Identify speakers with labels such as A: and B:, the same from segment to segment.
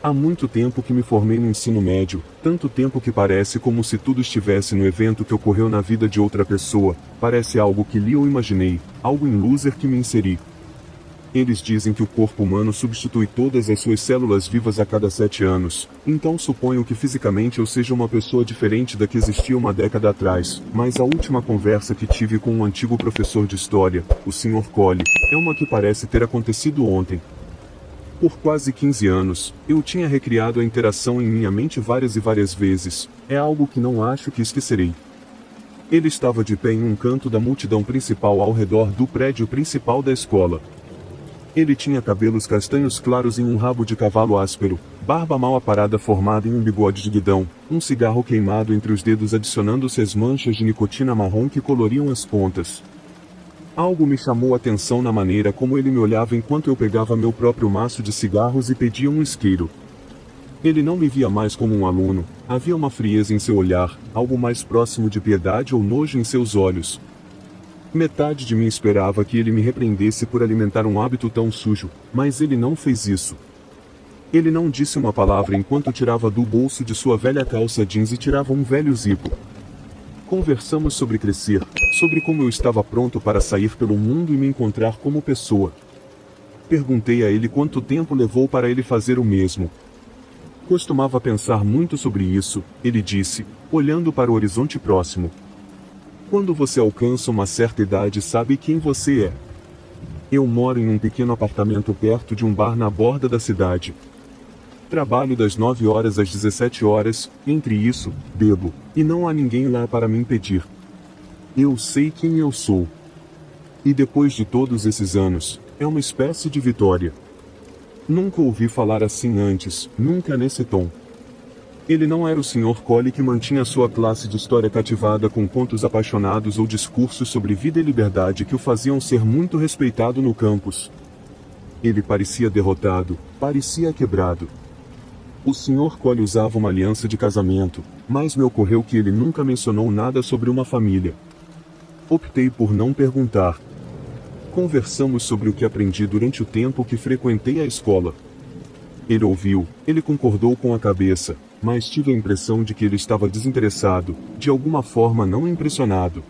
A: Há muito tempo que me formei no ensino médio, tanto tempo que parece como se tudo estivesse no evento que ocorreu na vida de outra pessoa, parece algo que li ou imaginei, algo em loser que me inseri. Eles dizem que o corpo humano substitui todas as suas células vivas a cada 7 anos, então suponho que fisicamente eu seja uma pessoa diferente da que existia uma década atrás, mas a última conversa que tive com um antigo professor de história, o Sr. Cole, é uma que parece ter acontecido ontem. Por quase 15 anos, eu tinha recriado a interação em minha mente várias e várias vezes, é algo que não acho que esquecerei. Ele estava de pé em um canto da multidão principal ao redor do prédio principal da escola. Ele tinha cabelos castanhos claros em um rabo de cavalo áspero, barba mal aparada formada em um bigode de guidão, um cigarro queimado entre os dedos adicionando-se as manchas de nicotina marrom que coloriam as pontas. Algo me chamou a atenção na maneira como ele me olhava enquanto eu pegava meu próprio maço de cigarros e pedia um isqueiro. Ele não me via mais como um aluno, havia uma frieza em seu olhar, algo mais próximo de piedade ou nojo em seus olhos. Metade de mim esperava que ele me repreendesse por alimentar um hábito tão sujo, mas ele não fez isso. Ele não disse uma palavra enquanto tirava do bolso de sua velha calça jeans e tirava um velho zipo. Conversamos sobre crescer, sobre como eu estava pronto para sair pelo mundo e me encontrar como pessoa. Perguntei a ele quanto tempo levou para ele fazer o mesmo. Costumava pensar muito sobre isso, ele disse, olhando para o horizonte próximo. Quando você alcança uma certa idade, sabe quem você é. Eu moro em um pequeno apartamento perto de um bar na borda da cidade. Trabalho das 9 horas às 17 horas, entre isso, bebo, e não há ninguém lá para me impedir. Eu sei quem eu sou. E depois de todos esses anos, é uma espécie de vitória. Nunca ouvi falar assim antes, nunca nesse tom. Ele não era o Sr. Cole que mantinha sua classe de história cativada com contos apaixonados ou discursos sobre vida e liberdade que o faziam ser muito respeitado no campus. Ele parecia derrotado, parecia quebrado. O Sr. Cole usava uma aliança de casamento, mas me ocorreu que ele nunca mencionou nada sobre uma família. Optei por não perguntar. Conversamos sobre o que aprendi durante o tempo que frequentei a escola. Ele ouviu, ele concordou com a cabeça, mas tive a impressão de que ele estava desinteressado, de alguma forma não impressionado.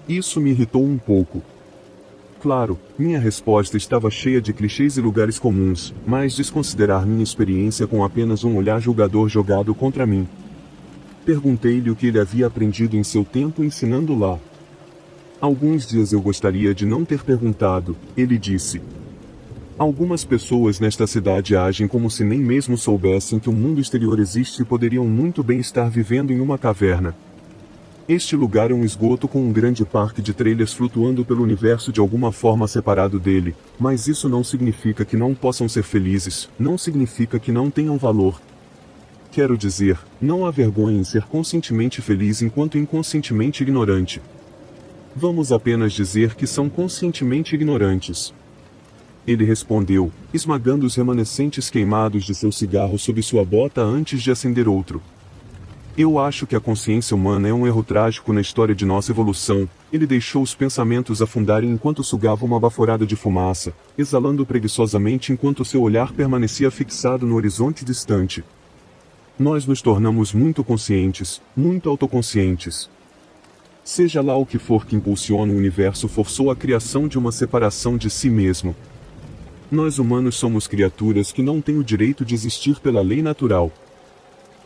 A: Isso me irritou um pouco. Claro, minha resposta estava cheia de clichês e lugares comuns, mas desconsiderar minha experiência com apenas um olhar julgador jogado contra mim. Perguntei-lhe o que ele havia aprendido em seu tempo ensinando lá. Alguns dias eu gostaria de não ter perguntado, ele disse. Algumas pessoas nesta cidade agem como se nem mesmo soubessem que o mundo exterior existe e poderiam muito bem estar vivendo em uma caverna. Este lugar é um esgoto com um grande parque de trailers flutuando pelo universo de alguma forma separado dele, mas isso não significa que não possam ser felizes, não significa que não tenham valor. Quero dizer, não há vergonha em ser conscientemente feliz enquanto inconscientemente ignorante. Vamos apenas dizer que são conscientemente ignorantes. Ele respondeu, esmagando os remanescentes queimados de seu cigarro sob sua bota antes de acender outro. Eu acho que a consciência humana é um erro trágico na história de nossa evolução. Ele deixou os pensamentos afundarem enquanto sugava uma baforada de fumaça, exalando preguiçosamente enquanto seu olhar permanecia fixado no horizonte distante. Nós nos tornamos muito conscientes, muito autoconscientes. Seja lá o que for que impulsiona o universo forçou a criação de uma separação de si mesmo. Nós humanos somos criaturas que não têm o direito de existir pela lei natural.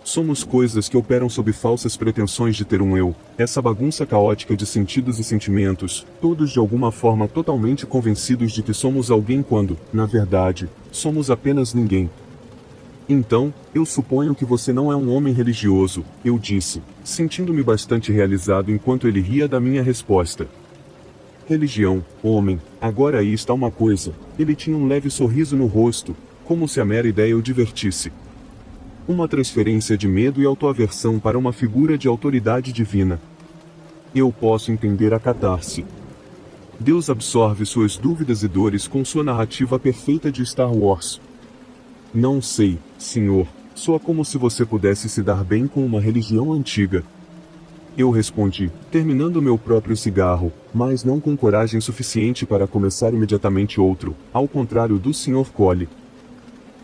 A: Somos coisas que operam sob falsas pretensões de ter um eu, essa bagunça caótica de sentidos e sentimentos, todos de alguma forma totalmente convencidos de que somos alguém quando, na verdade, somos apenas ninguém. Então, eu suponho que você não é um homem religioso, eu disse, sentindo-me bastante realizado enquanto ele ria da minha resposta. Religião, homem, agora aí está uma coisa, ele tinha um leve sorriso no rosto, como se a mera ideia o divertisse. Uma transferência de medo e autoaversão para uma figura de autoridade divina. Eu posso entender a catarse. Deus absorve suas dúvidas e dores com sua narrativa perfeita de Star Wars. Não sei, senhor, soa como se você pudesse se dar bem com uma religião antiga. Eu respondi, terminando meu próprio cigarro, mas não com coragem suficiente para começar imediatamente outro, ao contrário do Sr. Cole.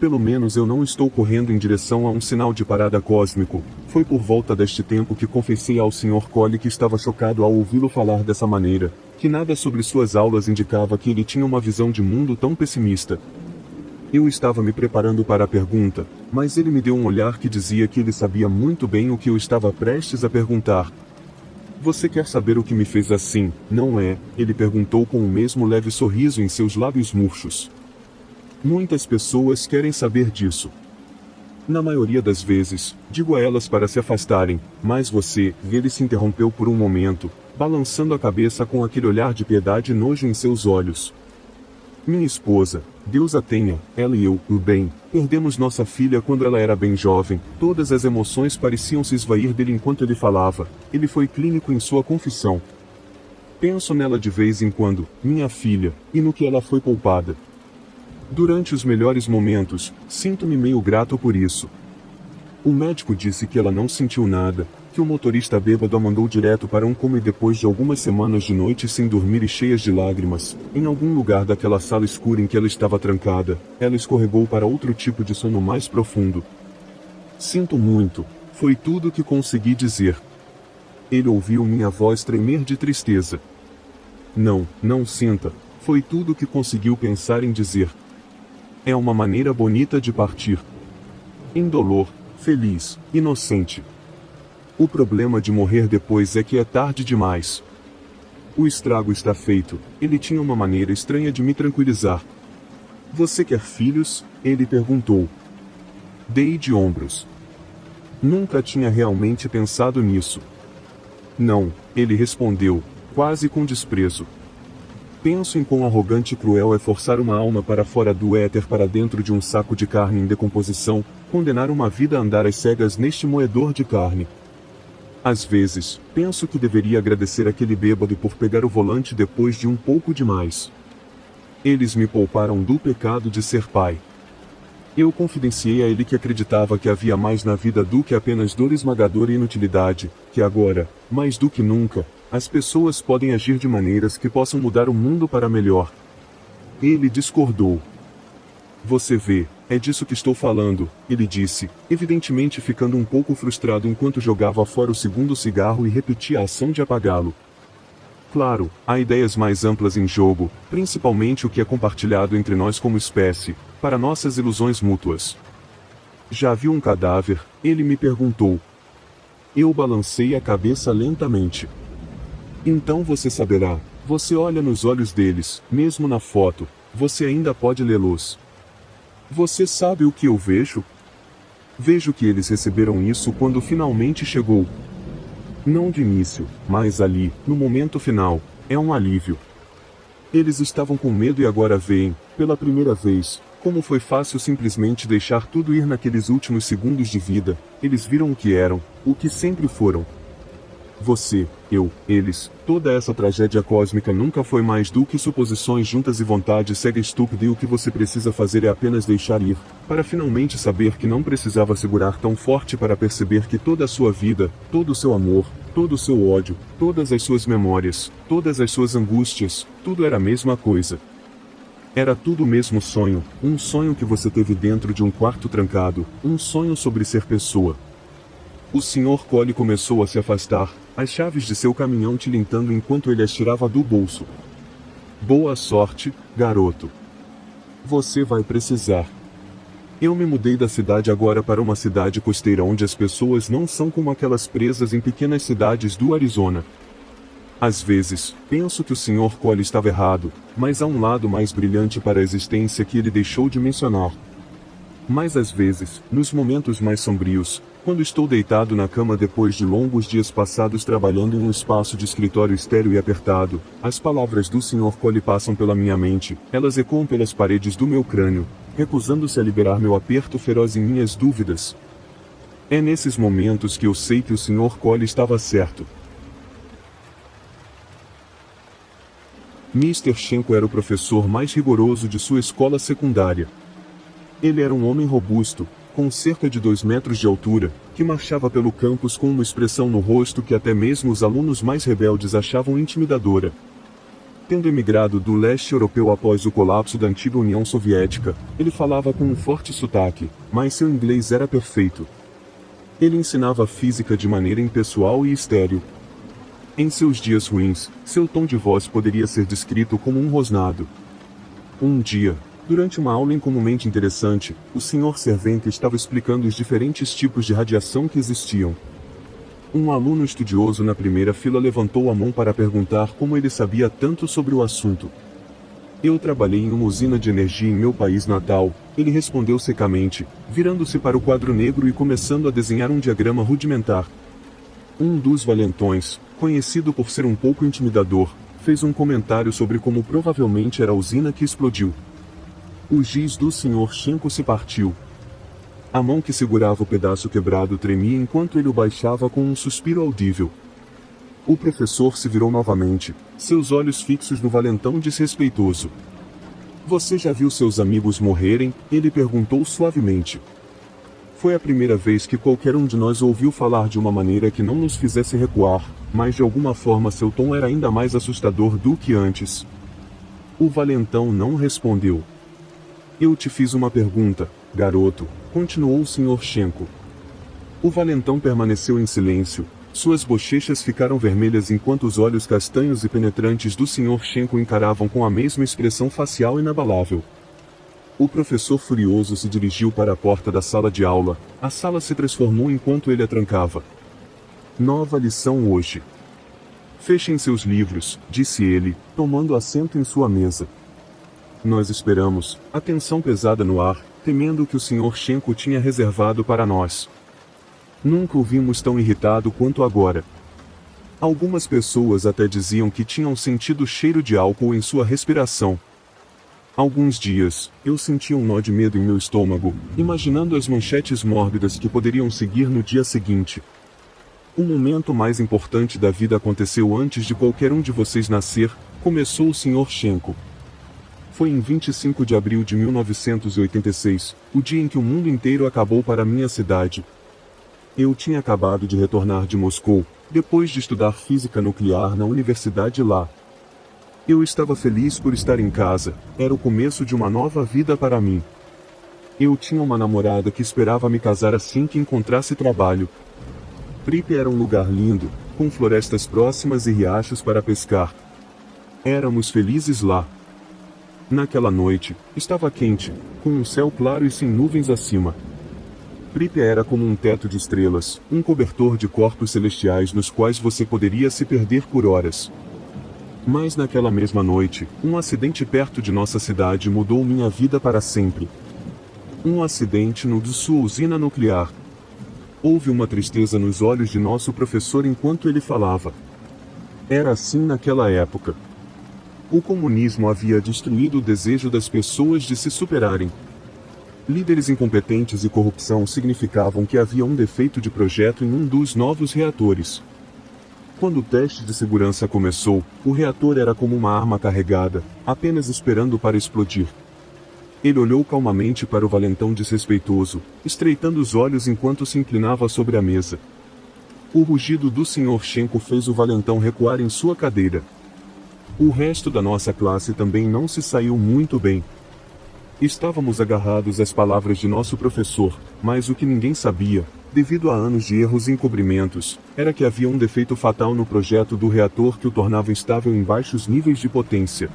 A: Pelo menos eu não estou correndo em direção a um sinal de parada cósmico. Foi por volta deste tempo que confessei ao Sr. Cole que estava chocado ao ouvi-lo falar dessa maneira, que nada sobre suas aulas indicava que ele tinha uma visão de mundo tão pessimista. Eu estava me preparando para a pergunta, mas ele me deu um olhar que dizia que ele sabia muito bem o que eu estava prestes a perguntar. Você quer saber o que me fez assim, não é? Ele perguntou com o mesmo leve sorriso em seus lábios murchos. Muitas pessoas querem saber disso. Na maioria das vezes, digo a elas para se afastarem, mas você, ele se interrompeu por um momento, balançando a cabeça com aquele olhar de piedade e nojo em seus olhos. Minha esposa, Deus a tenha, ela e eu, bem, perdemos nossa filha quando ela era bem jovem, todas as emoções pareciam se esvair dele enquanto ele falava, ele foi clínico em sua confissão. Penso nela de vez em quando, minha filha, e no que ela foi poupada. Durante os melhores momentos, sinto-me meio grato por isso. O médico disse que ela não sentiu nada, que o motorista bêbado a mandou direto para um coma e depois de algumas semanas de noites sem dormir e cheias de lágrimas, em algum lugar daquela sala escura em que ela estava trancada, ela escorregou para outro tipo de sono mais profundo. Sinto muito, foi tudo o que consegui dizer. Ele ouviu minha voz tremer de tristeza. Não, não sinta, foi tudo o que conseguiu pensar em dizer. É uma maneira bonita de partir. Indolor, feliz, inocente. O problema de morrer depois é que é tarde demais. O estrago está feito, ele tinha uma maneira estranha de me tranquilizar. Você quer filhos? Ele perguntou. Dei de ombros. Nunca tinha realmente pensado nisso. Não, ele respondeu, quase com desprezo. Penso em quão arrogante e cruel é forçar uma alma para fora do éter para dentro de um saco de carne em decomposição, condenar uma vida a andar às cegas neste moedor de carne. Às vezes, penso que deveria agradecer aquele bêbado por pegar o volante depois de um pouco demais. Eles me pouparam do pecado de ser pai. Eu confidenciei a ele que acreditava que havia mais na vida do que apenas dor esmagadora e inutilidade, que agora, mais do que nunca, as pessoas podem agir de maneiras que possam mudar o mundo para melhor. Ele discordou. Você vê, é disso que estou falando, ele disse, evidentemente ficando um pouco frustrado enquanto jogava fora o segundo cigarro e repetia a ação de apagá-lo. Claro, há ideias mais amplas em jogo, principalmente o que é compartilhado entre nós como espécie, para nossas ilusões mútuas. Já viu um cadáver? Ele me perguntou. Eu balancei a cabeça lentamente. Então você saberá, você olha nos olhos deles, mesmo na foto, você ainda pode lê-los. Você sabe o que eu vejo? Vejo que eles receberam isso quando finalmente chegou. Não de início, mas ali, no momento final, é um alívio. Eles estavam com medo e agora veem, pela primeira vez, como foi fácil simplesmente deixar tudo ir naqueles últimos segundos de vida. Eles viram o que eram, o que sempre foram. Você, eu, eles, toda essa tragédia cósmica nunca foi mais do que suposições juntas e vontade cega estúpida e o que você precisa fazer é apenas deixar ir, para finalmente saber que não precisava segurar tão forte para perceber que toda a sua vida, todo o seu amor, todo o seu ódio, todas as suas memórias, todas as suas angústias, tudo era a mesma coisa. Era tudo o mesmo sonho, um sonho que você teve dentro de um quarto trancado, um sonho sobre ser pessoa. O Sr. Cole começou a se afastar, as chaves de seu caminhão tilintando enquanto ele as tirava do bolso. Boa sorte, garoto. Você vai precisar. Eu me mudei da cidade agora para uma cidade costeira onde as pessoas não são como aquelas presas em pequenas cidades do Arizona. Às vezes, penso que o Sr. Cole estava errado, mas há um lado mais brilhante para a existência que ele deixou de mencionar. Mas às vezes, nos momentos mais sombrios, quando estou deitado na cama depois de longos dias passados trabalhando em um espaço de escritório estéril e apertado, as palavras do Sr. Cole passam pela minha mente, elas ecoam pelas paredes do meu crânio, recusando-se a liberar meu aperto feroz em minhas dúvidas. É nesses momentos que eu sei que o Sr. Cole estava certo. Mr. Schenko era o professor mais rigoroso de sua escola secundária. Ele era um homem robusto, com cerca de 2 metros de altura, que marchava pelo campus com uma expressão no rosto que até mesmo os alunos mais rebeldes achavam intimidadora. Tendo emigrado do leste europeu após o colapso da antiga União Soviética, ele falava com um forte sotaque, mas seu inglês era perfeito. Ele ensinava física de maneira impessoal e estéril. Em seus dias ruins, seu tom de voz poderia ser descrito como um rosnado. Um dia, durante uma aula incomumente interessante, o Sr. Cervenka estava explicando os diferentes tipos de radiação que existiam. Um aluno estudioso na primeira fila levantou a mão para perguntar como ele sabia tanto sobre o assunto. Eu trabalhei em uma usina de energia em meu país natal, ele respondeu secamente, virando-se para o quadro negro e começando a desenhar um diagrama rudimentar. Um dos valentões, conhecido por ser um pouco intimidador, fez um comentário sobre como provavelmente era a usina que explodiu. O giz do Sr. Schenko se partiu. A mão que segurava o pedaço quebrado tremia enquanto ele o baixava com um suspiro audível. O professor se virou novamente, seus olhos fixos no valentão desrespeitoso. Você já viu seus amigos morrerem? Ele perguntou suavemente. Foi a primeira vez que qualquer um de nós ouviu falar de uma maneira que não nos fizesse recuar, mas de alguma forma seu tom era ainda mais assustador do que antes. O valentão não respondeu. Eu te fiz uma pergunta, garoto, continuou o Sr. Schenko. O valentão permaneceu em silêncio. Suas bochechas ficaram vermelhas enquanto os olhos castanhos e penetrantes do Sr. Schenko encaravam com a mesma expressão facial inabalável. O professor furioso se dirigiu para a porta da sala de aula. A sala se transformou enquanto ele a trancava. Nova lição hoje. Fechem seus livros, disse ele, tomando assento em sua mesa. Nós esperamos, a tensão pesada no ar, temendo o que o Sr. Schenko tinha reservado para nós. Nunca o vimos tão irritado quanto agora. Algumas pessoas até diziam que tinham sentido cheiro de álcool em sua respiração. Alguns dias, eu sentia um nó de medo em meu estômago, imaginando as manchetes mórbidas que poderiam seguir no dia seguinte. O momento mais importante da vida aconteceu antes de qualquer um de vocês nascer, começou o Sr. Schenko. Foi em 25 de abril de 1986, o dia em que o mundo inteiro acabou para minha cidade. Eu tinha acabado de retornar de Moscou, depois de estudar física nuclear na universidade lá. Eu estava feliz por estar em casa, era o começo de uma nova vida para mim. Eu tinha uma namorada que esperava me casar assim que encontrasse trabalho. Pripyat era um lugar lindo, com florestas próximas e riachos para pescar. Éramos felizes lá. Naquela noite, estava quente, com um céu claro e sem nuvens acima. Pripyat era como um teto de estrelas, um cobertor de corpos celestiais nos quais você poderia se perder por horas. Mas naquela mesma noite, um acidente perto de nossa cidade mudou minha vida para sempre. Um acidente no de sua usina nuclear. Houve uma tristeza nos olhos de nosso professor enquanto ele falava. Era assim naquela época. O comunismo havia destruído o desejo das pessoas de se superarem. Líderes incompetentes e corrupção significavam que havia um defeito de projeto em um dos novos reatores. Quando o teste de segurança começou, o reator era como uma arma carregada, apenas esperando para explodir. Ele olhou calmamente para o valentão desrespeitoso, estreitando os olhos enquanto se inclinava sobre a mesa. O rugido do Sr. Schenko fez o valentão recuar em sua cadeira. O resto da nossa classe também não se saiu muito bem. Estávamos agarrados às palavras de nosso professor, mas o que ninguém sabia, devido a anos de erros e encobrimentos, era que havia um defeito fatal no projeto do reator que o tornava instável em baixos níveis de potência.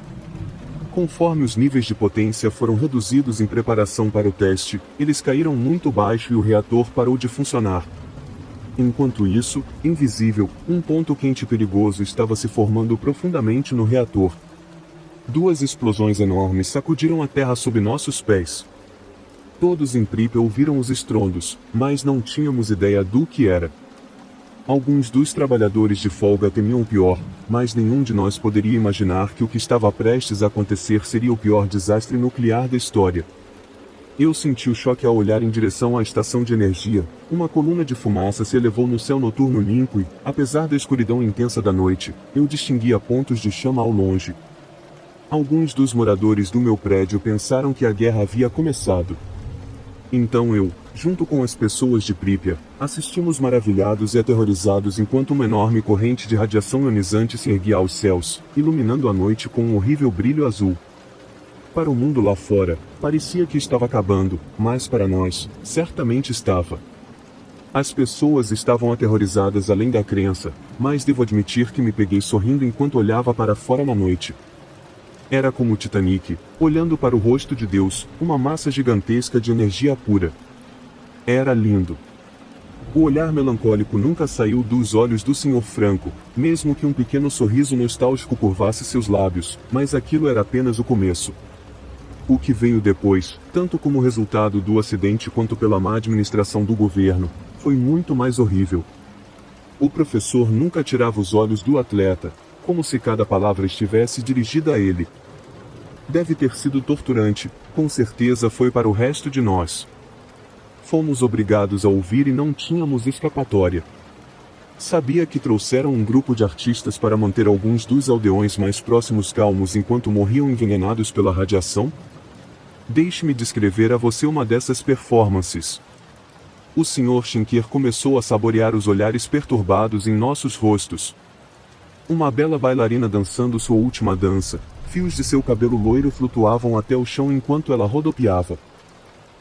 A: Conforme os níveis de potência foram reduzidos em preparação para o teste, eles caíram muito baixo e o reator parou de funcionar. Enquanto isso, invisível, um ponto quente perigoso estava se formando profundamente no reator. Duas explosões enormes sacudiram a terra sob nossos pés. Todos em Pripyat ouviram os estrondos, mas não tínhamos ideia do que era. Alguns dos trabalhadores de folga temiam o pior, mas nenhum de nós poderia imaginar que o que estava prestes a acontecer seria o pior desastre nuclear da história. Eu senti o choque ao olhar em direção à estação de energia. Uma coluna de fumaça se elevou no céu noturno limpo e, apesar da escuridão intensa da noite, eu distinguia pontos de chama ao longe. Alguns dos moradores do meu prédio pensaram que a guerra havia começado. Então eu, Junto com as pessoas de Pripyat, assistimos maravilhados e aterrorizados enquanto uma enorme corrente de radiação ionizante se erguia aos céus, iluminando a noite com um horrível brilho azul. Para o mundo lá fora, parecia que estava acabando, mas para nós, certamente estava. As pessoas estavam aterrorizadas além da crença, mas devo admitir que me peguei sorrindo enquanto olhava para fora na noite. Era como o Titanic, olhando para o rosto de Deus, uma massa gigantesca de energia pura. Era lindo. O olhar melancólico nunca saiu dos olhos do Sr. Franco, mesmo que um pequeno sorriso nostálgico curvasse seus lábios, mas aquilo era apenas o começo. O que veio depois, tanto como resultado do acidente quanto pela má administração do governo, foi muito mais horrível. O professor nunca tirava os olhos do atleta, como se cada palavra estivesse dirigida a ele. Deve ter sido torturante, com certeza foi para o resto de nós. Fomos obrigados a ouvir e não tínhamos escapatória. Sabia que trouxeram um grupo de artistas para manter alguns dos aldeões mais próximos calmos enquanto morriam envenenados pela radiação? Deixe-me descrever a você uma dessas performances. O Sr. Shinker começou a saborear os olhares perturbados em nossos rostos. Uma bela bailarina dançando sua última dança, fios de seu cabelo loiro flutuavam até o chão enquanto ela rodopiava.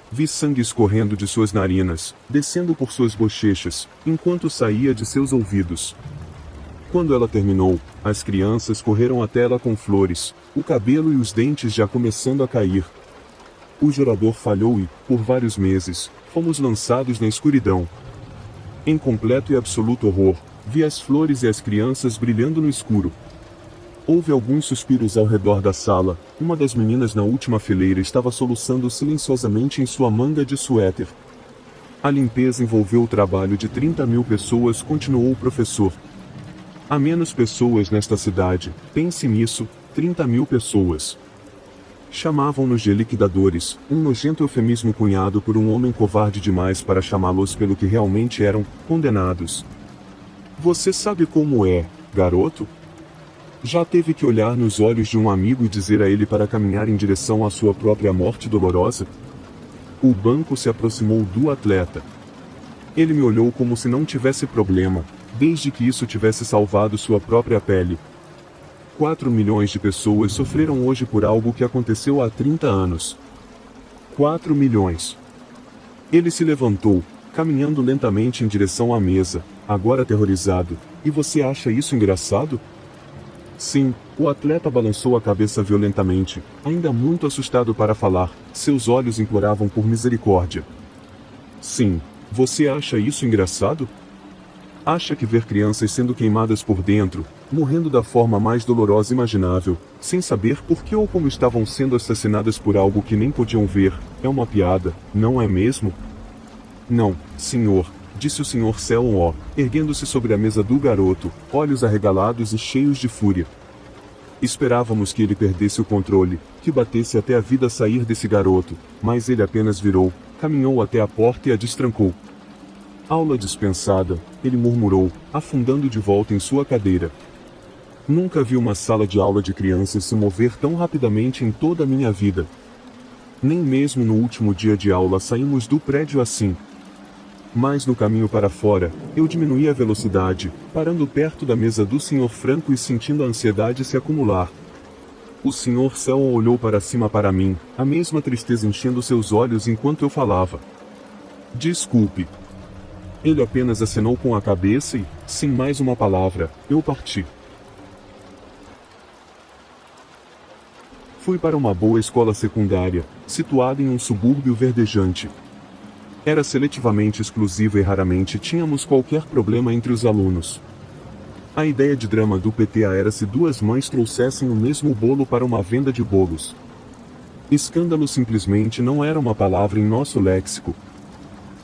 A: Vi sangue escorrendo de suas narinas, descendo por suas bochechas, enquanto saía de seus ouvidos. Quando ela terminou, as crianças correram até ela com flores, o cabelo e os dentes já começando a cair. O gerador falhou e, por vários meses, fomos lançados na escuridão. Em completo e absoluto horror, vi as flores e as crianças brilhando no escuro. Houve alguns suspiros ao redor da sala, uma das meninas na última fileira estava soluçando silenciosamente em sua manga de suéter. A limpeza envolveu o trabalho de 30.000 pessoas, continuou o professor. Há menos pessoas nesta cidade, pense nisso, 30.000 pessoas. Chamavam-nos de liquidadores, um nojento eufemismo cunhado por um homem covarde demais para chamá-los pelo que realmente eram, condenados. Você sabe como é, garoto? Já teve que olhar nos olhos de um amigo e dizer a ele para caminhar em direção à sua própria morte dolorosa? O banco se aproximou do atleta. Ele me olhou como se não tivesse problema, desde que isso tivesse salvado sua própria pele. 4 milhões de pessoas sofreram hoje por algo que aconteceu há 30 anos. 4 milhões. Ele se levantou, caminhando lentamente em direção à mesa, agora aterrorizado. E você acha isso engraçado? Sim, o atleta balançou a cabeça violentamente, ainda muito assustado para falar, seus olhos imploravam por misericórdia. Sim, você acha isso engraçado? Acha que ver crianças sendo queimadas por dentro, morrendo da forma mais dolorosa imaginável, sem saber por que ou como estavam sendo assassinadas por algo que nem podiam ver, é uma piada, não é mesmo? Não, senhor, disse o Sr. Selon, erguendo-se sobre a mesa do garoto, olhos arregalados e cheios de fúria. Esperávamos que ele perdesse o controle, que batesse até a vida sair desse garoto, mas ele apenas virou, caminhou até a porta e a destrancou. Aula dispensada, ele murmurou, afundando de volta em sua cadeira. Nunca vi uma sala de aula de crianças se mover tão rapidamente em toda a minha vida. Nem mesmo no último dia de aula saímos do prédio assim. Mas no caminho para fora, eu diminuí a velocidade, parando perto da mesa do Sr. Franco e sentindo a ansiedade se acumular. O Sr. Selon olhou para cima para mim, a mesma tristeza enchendo seus olhos enquanto eu falava. Desculpe. Ele apenas acenou com a cabeça e, sem mais uma palavra, eu parti. Fui para uma boa escola secundária, situada em um subúrbio verdejante. Era seletivamente exclusiva e raramente tínhamos qualquer problema entre os alunos. A ideia de drama do PTA era se duas mães trouxessem o mesmo bolo para uma venda de bolos. Escândalo simplesmente não era uma palavra em nosso léxico.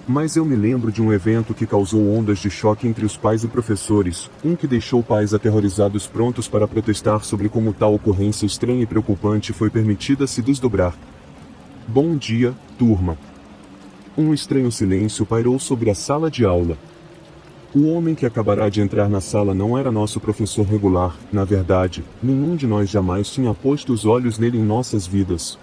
A: Mas eu me lembro de um evento que causou ondas de choque entre os pais e professores, um que deixou pais aterrorizados prontos para protestar sobre como tal ocorrência estranha e preocupante foi permitida se desdobrar. Bom dia, turma. Um estranho silêncio pairou sobre a sala de aula. O homem que acabará de entrar na sala não era nosso professor regular, na verdade, nenhum de nós jamais tinha posto os olhos nele em nossas vidas.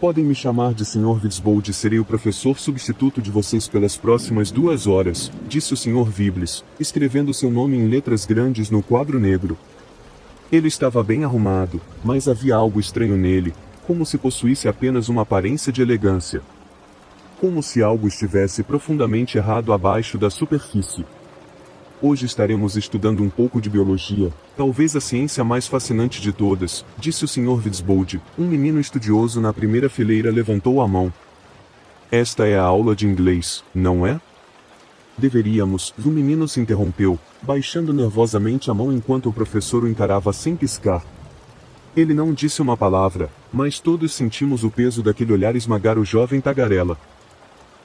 A: Podem me chamar de Sr. Vitsbold e serei o professor substituto de vocês pelas próximas 2 horas, disse o Sr. Viblis, escrevendo seu nome em letras grandes no quadro negro. Ele estava bem arrumado, mas havia algo estranho nele, como se possuísse apenas uma aparência de elegância. Como se algo estivesse profundamente errado abaixo da superfície. Hoje estaremos estudando um pouco de biologia, talvez a ciência mais fascinante de todas, disse o Sr. Vitsbold. Um menino estudioso na primeira fileira levantou a mão. Esta é a aula de inglês, não é? Deveríamos, o menino se interrompeu, baixando nervosamente a mão enquanto o professor o encarava sem piscar. Ele não disse uma palavra, mas todos sentimos o peso daquele olhar esmagar o jovem tagarela.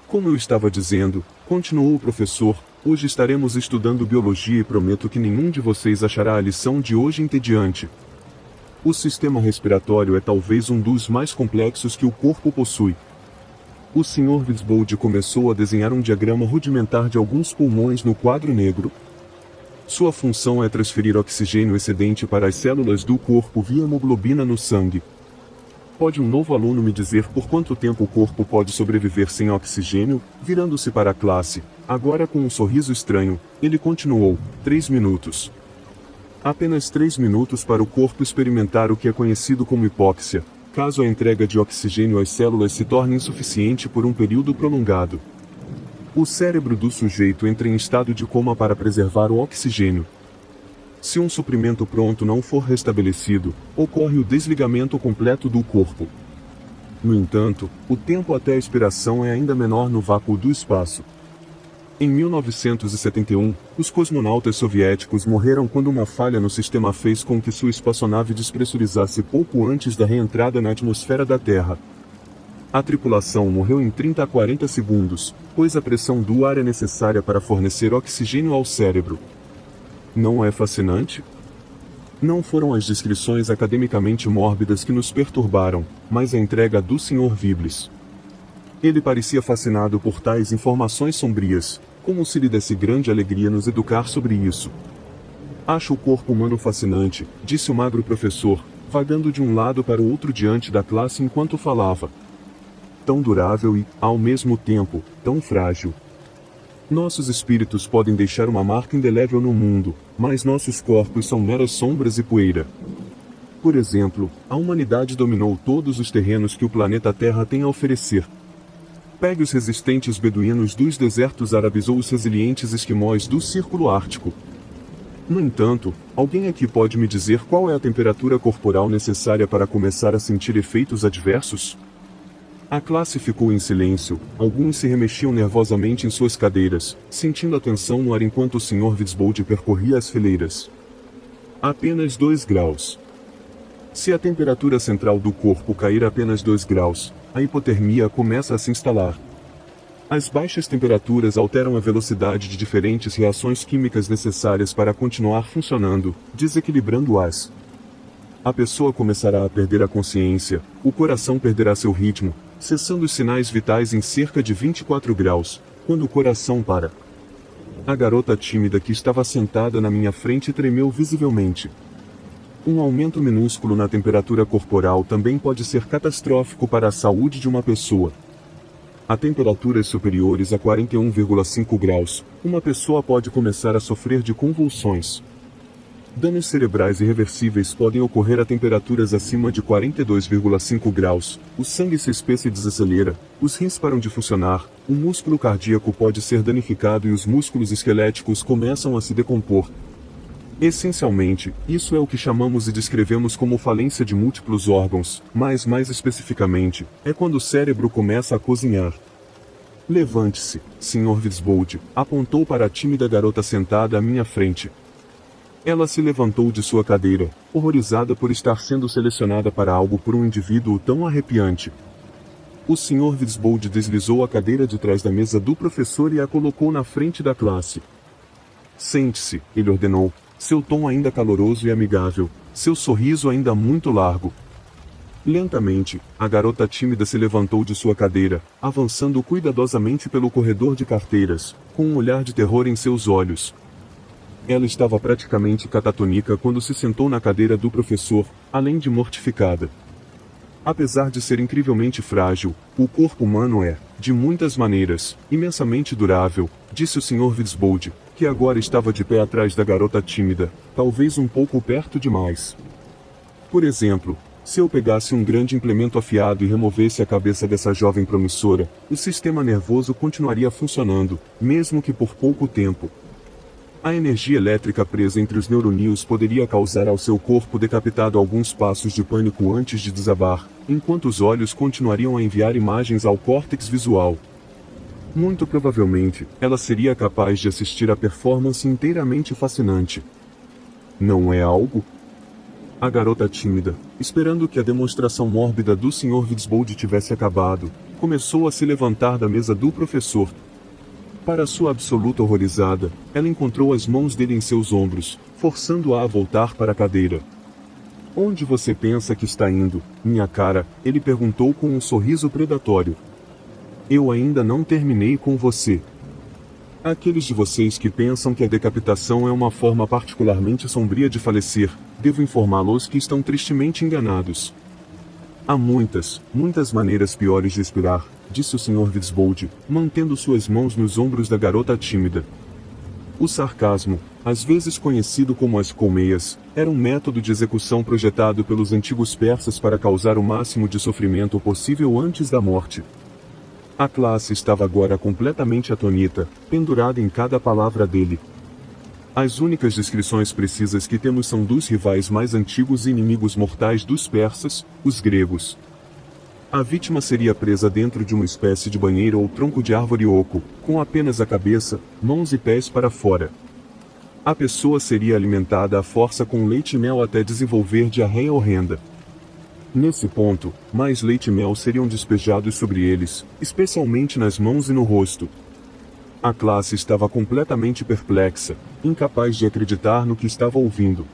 A: Como eu estava dizendo, continuou o professor, hoje estaremos estudando biologia e prometo que nenhum de vocês achará a lição de hoje entediante. O sistema respiratório é talvez um dos mais complexos que o corpo possui. O Sr. Vitsbold começou a desenhar um diagrama rudimentar de alguns pulmões no quadro negro. Sua função é transferir oxigênio excedente para as células do corpo via hemoglobina no sangue. Pode um novo aluno me dizer por quanto tempo o corpo pode sobreviver sem oxigênio? Virando-se para a classe, agora com um sorriso estranho, ele continuou: 3 minutos. Apenas 3 minutos para o corpo experimentar o que é conhecido como hipóxia, caso a entrega de oxigênio às células se torne insuficiente por um período prolongado. O cérebro do sujeito entra em estado de coma para preservar o oxigênio. Se um suprimento pronto não for restabelecido, ocorre o desligamento completo do corpo. No entanto, o tempo até a expiração é ainda menor no vácuo do espaço. Em 1971, os cosmonautas soviéticos morreram quando uma falha no sistema fez com que sua espaçonave despressurizasse pouco antes da reentrada na atmosfera da Terra. A tripulação morreu em 30 a 40 segundos, pois a pressão do ar é necessária para fornecer oxigênio ao cérebro. Não é fascinante? Não foram as descrições academicamente mórbidas que nos perturbaram, mas a entrega do Sr. Viblis. Ele parecia fascinado por tais informações sombrias, como se lhe desse grande alegria nos educar sobre isso. Acho o corpo humano fascinante, disse o magro professor, vagando de um lado para o outro diante da classe enquanto falava. Tão durável e, ao mesmo tempo, tão frágil. Nossos espíritos podem deixar uma marca indelével no mundo, mas nossos corpos são meras sombras e poeira. Por exemplo, a humanidade dominou todos os terrenos que o planeta Terra tem a oferecer. Pegue os resistentes beduínos dos desertos árabes ou os resilientes esquimós do Círculo Ártico. No entanto, alguém aqui pode me dizer qual é a temperatura corporal necessária para começar a sentir efeitos adversos? A classe ficou em silêncio, alguns se remexiam nervosamente em suas cadeiras, sentindo a tensão no ar enquanto o Sr. Vitsbold percorria as fileiras. Apenas 2 graus. Se a temperatura central do corpo cair apenas 2 graus, a hipotermia começa a se instalar. As baixas temperaturas alteram a velocidade de diferentes reações químicas necessárias para continuar funcionando, desequilibrando-as. A pessoa começará a perder a consciência, o coração perderá seu ritmo, cessando os sinais vitais em cerca de 24 graus, quando o coração para. A garota tímida que estava sentada na minha frente tremeu visivelmente. Um aumento minúsculo na temperatura corporal também pode ser catastrófico para a saúde de uma pessoa. A temperaturas superiores a 41,5 graus, uma pessoa pode começar a sofrer de convulsões. Danos cerebrais irreversíveis podem ocorrer a temperaturas acima de 42,5 graus, o sangue se espessa e desacelera, os rins param de funcionar, o músculo cardíaco pode ser danificado e os músculos esqueléticos começam a se decompor. Essencialmente, isso é o que chamamos e descrevemos como falência de múltiplos órgãos, mas mais especificamente, é quando o cérebro começa a cozinhar. Levante-se, Sr. Vitsbold, apontou para a tímida garota sentada à minha frente. Ela se levantou de sua cadeira, horrorizada por estar sendo selecionada para algo por um indivíduo tão arrepiante. O Sr. Vitsbold deslizou a cadeira de trás da mesa do professor e a colocou na frente da classe. Sente-se, ele ordenou, seu tom ainda caloroso e amigável, seu sorriso ainda muito largo. Lentamente, a garota tímida se levantou de sua cadeira, avançando cuidadosamente pelo corredor de carteiras, com um olhar de terror em seus olhos. Ela estava praticamente catatônica quando se sentou na cadeira do professor, além de mortificada. Apesar de ser incrivelmente frágil, o corpo humano é, de muitas maneiras, imensamente durável, disse o Sr. Vitsbold, que agora estava de pé atrás da garota tímida, talvez um pouco perto demais. Por exemplo, se eu pegasse um grande implemento afiado e removesse a cabeça dessa jovem promissora, o sistema nervoso continuaria funcionando, mesmo que por pouco tempo. A energia elétrica presa entre os neuronídeos poderia causar ao seu corpo decapitado alguns passos de pânico antes de desabar, enquanto os olhos continuariam a enviar imagens ao córtex visual. Muito provavelmente, ela seria capaz de assistir a performance inteiramente fascinante. Não é algo? A garota tímida, esperando que a demonstração mórbida do Sr. Vitsbold tivesse acabado, começou a se levantar da mesa do professor. Para sua absoluta horrorizada, ela encontrou as mãos dele em seus ombros, forçando-a a voltar para a cadeira. Onde você pensa que está indo, minha cara? Ele perguntou com um sorriso predatório. Eu ainda não terminei com você. Aqueles de vocês que pensam que a decapitação é uma forma particularmente sombria de falecer, devo informá-los que estão tristemente enganados. Há muitas maneiras piores de expirar, disse o Sr. Vitsbold, mantendo suas mãos nos ombros da garota tímida. O sarcasmo, às vezes conhecido como as colmeias, era um método de execução projetado pelos antigos persas para causar o máximo de sofrimento possível antes da morte. A classe estava agora completamente atônita, pendurada em cada palavra dele. As únicas descrições precisas que temos são dos rivais mais antigos e inimigos mortais dos persas, os gregos. A vítima seria presa dentro de uma espécie de banheiro ou tronco de árvore oco, com apenas a cabeça, mãos e pés para fora. A pessoa seria alimentada à força com leite e mel até desenvolver diarreia horrenda. Nesse ponto, mais leite e mel seriam despejados sobre eles, especialmente nas mãos e no rosto. A classe estava completamente perplexa, incapaz de acreditar no que estava ouvindo.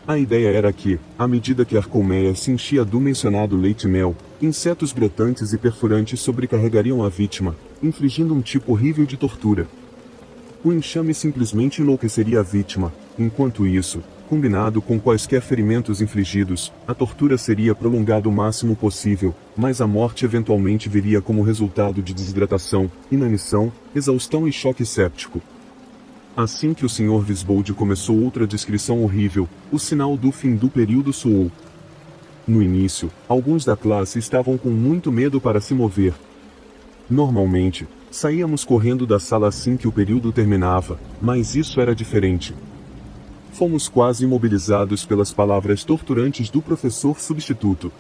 A: A ideia era que, à medida que a colmeia se enchia do mencionado leite e mel, insetos brotantes e perfurantes sobrecarregariam a vítima, infligindo um tipo horrível de tortura. O enxame simplesmente enlouqueceria a vítima, enquanto isso, combinado com quaisquer ferimentos infligidos, a tortura seria prolongada o máximo possível, mas a morte eventualmente viria como resultado de desidratação, inanição, exaustão e choque séptico. Assim que o Sr. Vitsbold começou outra descrição horrível, o sinal do fim do período soou. No início, alguns da classe estavam com muito medo para se mover. Normalmente, saíamos correndo da sala assim que o período terminava, mas isso era diferente. Fomos quase imobilizados pelas palavras torturantes do professor substituto.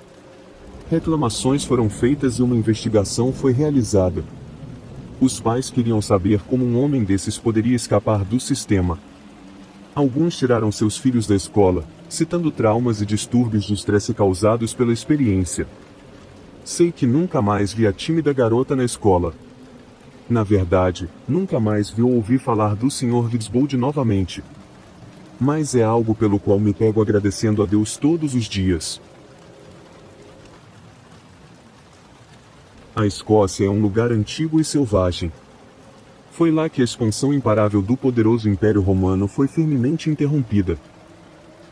A: Reclamações foram feitas e uma investigação foi realizada. Os pais queriam saber como um homem desses poderia escapar do sistema. Alguns tiraram seus filhos da escola, citando traumas e distúrbios de estresse causados pela experiência. Sei que nunca mais vi a tímida garota na escola. Na verdade, nunca mais vi ou ouvi falar do Sr. Vitsbold novamente. Mas é algo pelo qual me pego agradecendo a Deus todos os dias. A Escócia é um lugar antigo e selvagem. Foi lá que a expansão imparável do poderoso Império Romano foi firmemente interrompida.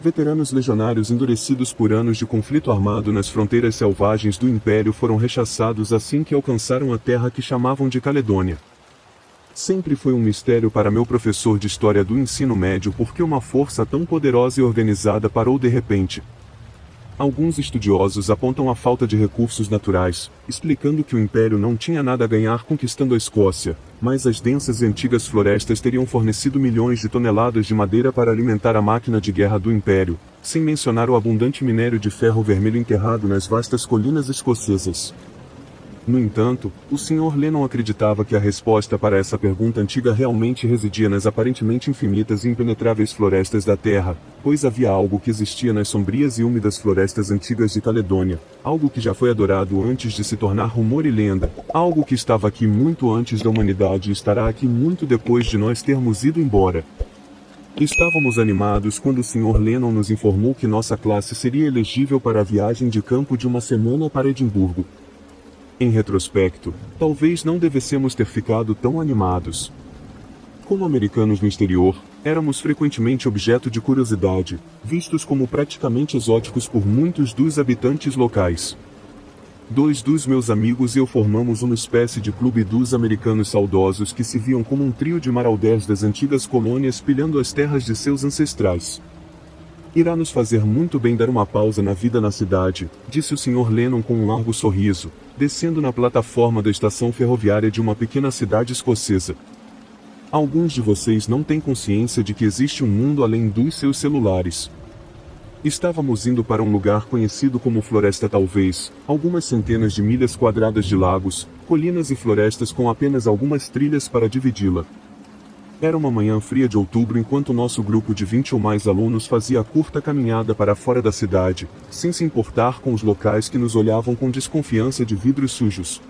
A: Veteranos legionários endurecidos por anos de conflito armado nas fronteiras selvagens do Império foram rechaçados assim que alcançaram a terra que chamavam de Caledônia. Sempre foi um mistério para meu professor de História do Ensino Médio por que uma força tão poderosa e organizada parou de repente. Alguns estudiosos apontam a falta de recursos naturais, explicando que o Império não tinha nada a ganhar conquistando a Escócia, mas as densas e antigas florestas teriam fornecido milhões de toneladas de madeira para alimentar a máquina de guerra do Império, sem mencionar o abundante minério de ferro vermelho enterrado nas vastas colinas escocesas. No entanto, o Sr. Lennon acreditava que a resposta para essa pergunta antiga realmente residia nas aparentemente infinitas e impenetráveis florestas da Terra, pois havia algo que existia nas sombrias e úmidas florestas antigas de Caledônia, algo que já foi adorado antes de se tornar rumor e lenda, algo que estava aqui muito antes da humanidade e estará aqui muito depois de nós termos ido embora. Estávamos animados quando o Sr. Lennon nos informou que nossa classe seria elegível para a viagem de campo de uma semana para Edimburgo. Em retrospecto, talvez não devêssemos ter ficado tão animados. Como americanos no exterior, éramos frequentemente objeto de curiosidade, vistos como praticamente exóticos por muitos dos habitantes locais. Dois dos meus amigos e eu formamos uma espécie de clube dos americanos saudosos que se viam como um trio de maralders das antigas colônias pilhando as terras de seus ancestrais. Irá nos fazer muito bem dar uma pausa na vida na cidade, disse o Sr. Lennon com um largo sorriso, descendo na plataforma da estação ferroviária de uma pequena cidade escocesa. Alguns de vocês não têm consciência de que existe um mundo além dos seus celulares. Estávamos indo para um lugar conhecido como Floresta talvez, algumas centenas de milhas quadradas de lagos, colinas e florestas com apenas algumas trilhas para dividi-la. Era uma manhã fria de outubro enquanto nosso grupo de 20 ou mais alunos fazia a curta caminhada para fora da cidade, sem se importar com os locais que nos olhavam com desconfiança de vidros sujos.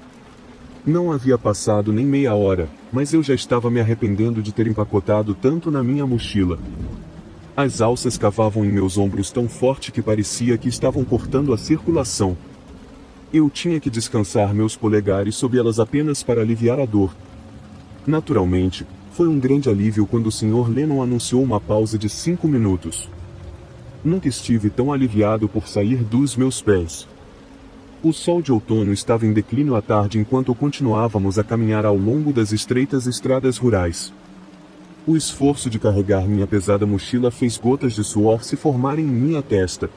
A: Não havia passado nem meia hora, mas eu já estava me arrependendo de ter empacotado tanto na minha mochila. As alças cavavam em meus ombros tão forte que parecia que estavam cortando a circulação. Eu tinha que descansar meus polegares sob elas apenas para aliviar a dor. Naturalmente, foi um grande alívio quando o Sr. Lennon anunciou uma pausa de 5 minutos. Nunca estive tão aliviado por sair dos meus pés. O sol de outono estava em declínio à tarde enquanto continuávamos a caminhar ao longo das estreitas estradas rurais. O esforço de carregar minha pesada mochila fez gotas de suor se formarem em minha testa.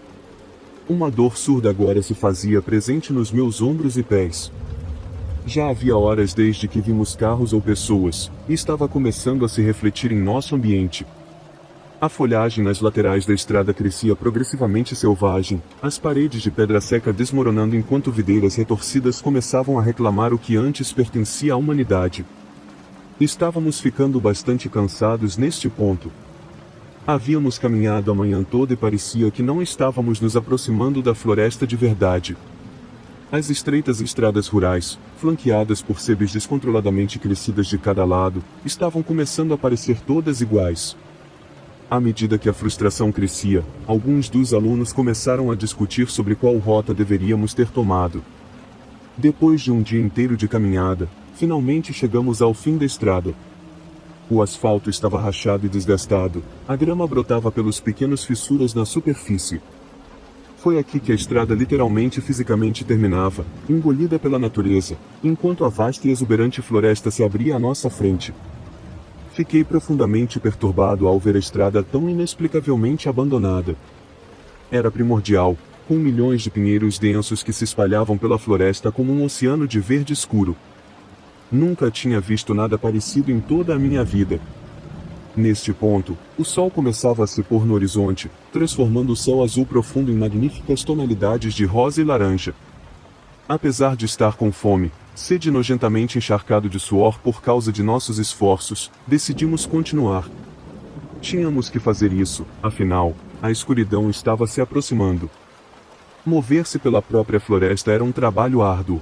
A: Uma dor surda agora se fazia presente nos meus ombros e pés. Já havia horas desde que vimos carros ou pessoas, e estava começando a se refletir em nosso ambiente. A folhagem nas laterais da estrada crescia progressivamente selvagem, as paredes de pedra seca desmoronando enquanto videiras retorcidas começavam a reclamar o que antes pertencia à humanidade. Estávamos ficando bastante cansados neste ponto. Havíamos caminhado a manhã toda e parecia que não estávamos nos aproximando da floresta de verdade. As estreitas estradas rurais, flanqueadas por sebes descontroladamente crescidas de cada lado, estavam começando a parecer todas iguais. À medida que a frustração crescia, alguns dos alunos começaram a discutir sobre qual rota deveríamos ter tomado. Depois de um dia inteiro de caminhada, finalmente chegamos ao fim da estrada. O asfalto estava rachado e desgastado, a grama brotava pelos pequenos fissuras na superfície. Foi aqui que a estrada literalmente e fisicamente terminava, engolida pela natureza, enquanto a vasta e exuberante floresta se abria à nossa frente. Fiquei profundamente perturbado ao ver a estrada tão inexplicavelmente abandonada. Era primordial, com milhões de pinheiros densos que se espalhavam pela floresta como um oceano de verde escuro. Nunca tinha visto nada parecido em toda a minha vida. Neste ponto, o sol começava a se pôr no horizonte, transformando o céu azul profundo em magníficas tonalidades de rosa e laranja. Apesar de estar com fome, sede e nojentamente encharcado de suor por causa de nossos esforços, decidimos continuar. Tínhamos que fazer isso, afinal, a escuridão estava se aproximando. Mover-se pela própria floresta era um trabalho árduo.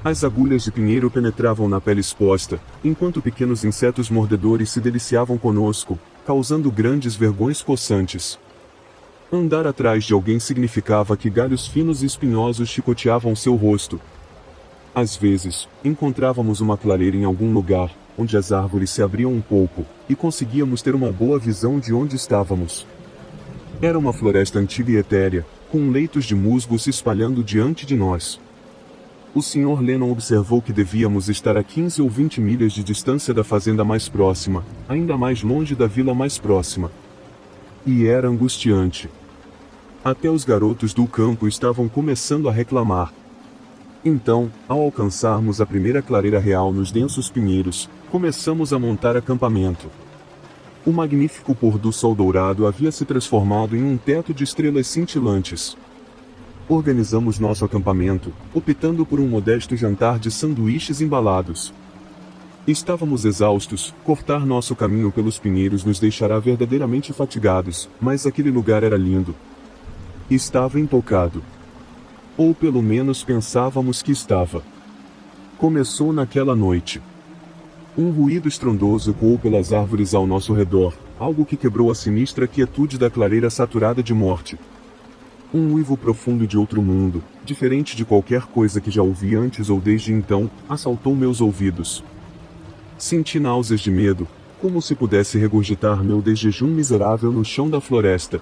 A: As agulhas de pinheiro penetravam na pele exposta, enquanto pequenos insetos mordedores se deliciavam conosco, causando grandes vergões coçantes. Andar atrás de alguém significava que galhos finos e espinhosos chicoteavam seu rosto. Às vezes, encontrávamos uma clareira em algum lugar, onde as árvores se abriam um pouco, e conseguíamos ter uma boa visão de onde estávamos. Era uma floresta antiga e etérea, com leitos de musgo se espalhando diante de nós. O Sr. Lennon observou que devíamos estar a 15 ou 20 milhas de distância da fazenda mais próxima, ainda mais longe da vila mais próxima. E era angustiante. Até os garotos do campo estavam começando a reclamar. Então, ao alcançarmos a primeira clareira real nos densos pinheiros, começamos a montar acampamento. O magnífico pôr do sol dourado havia se transformado em um teto de estrelas cintilantes. Organizamos nosso acampamento, optando por um modesto jantar de sanduíches embalados. Estávamos exaustos, cortar nosso caminho pelos pinheiros nos deixará verdadeiramente fatigados, mas aquele lugar era lindo. Estava intocado. Ou pelo menos pensávamos que estava. Começou naquela noite. Um ruído estrondoso ecoou pelas árvores ao nosso redor, algo que quebrou a sinistra quietude da clareira saturada de morte. Um uivo profundo de outro mundo, diferente de qualquer coisa que já ouvi antes ou desde então, assaltou meus ouvidos. Senti náuseas de medo, como se pudesse regurgitar meu desjejum miserável no chão da floresta.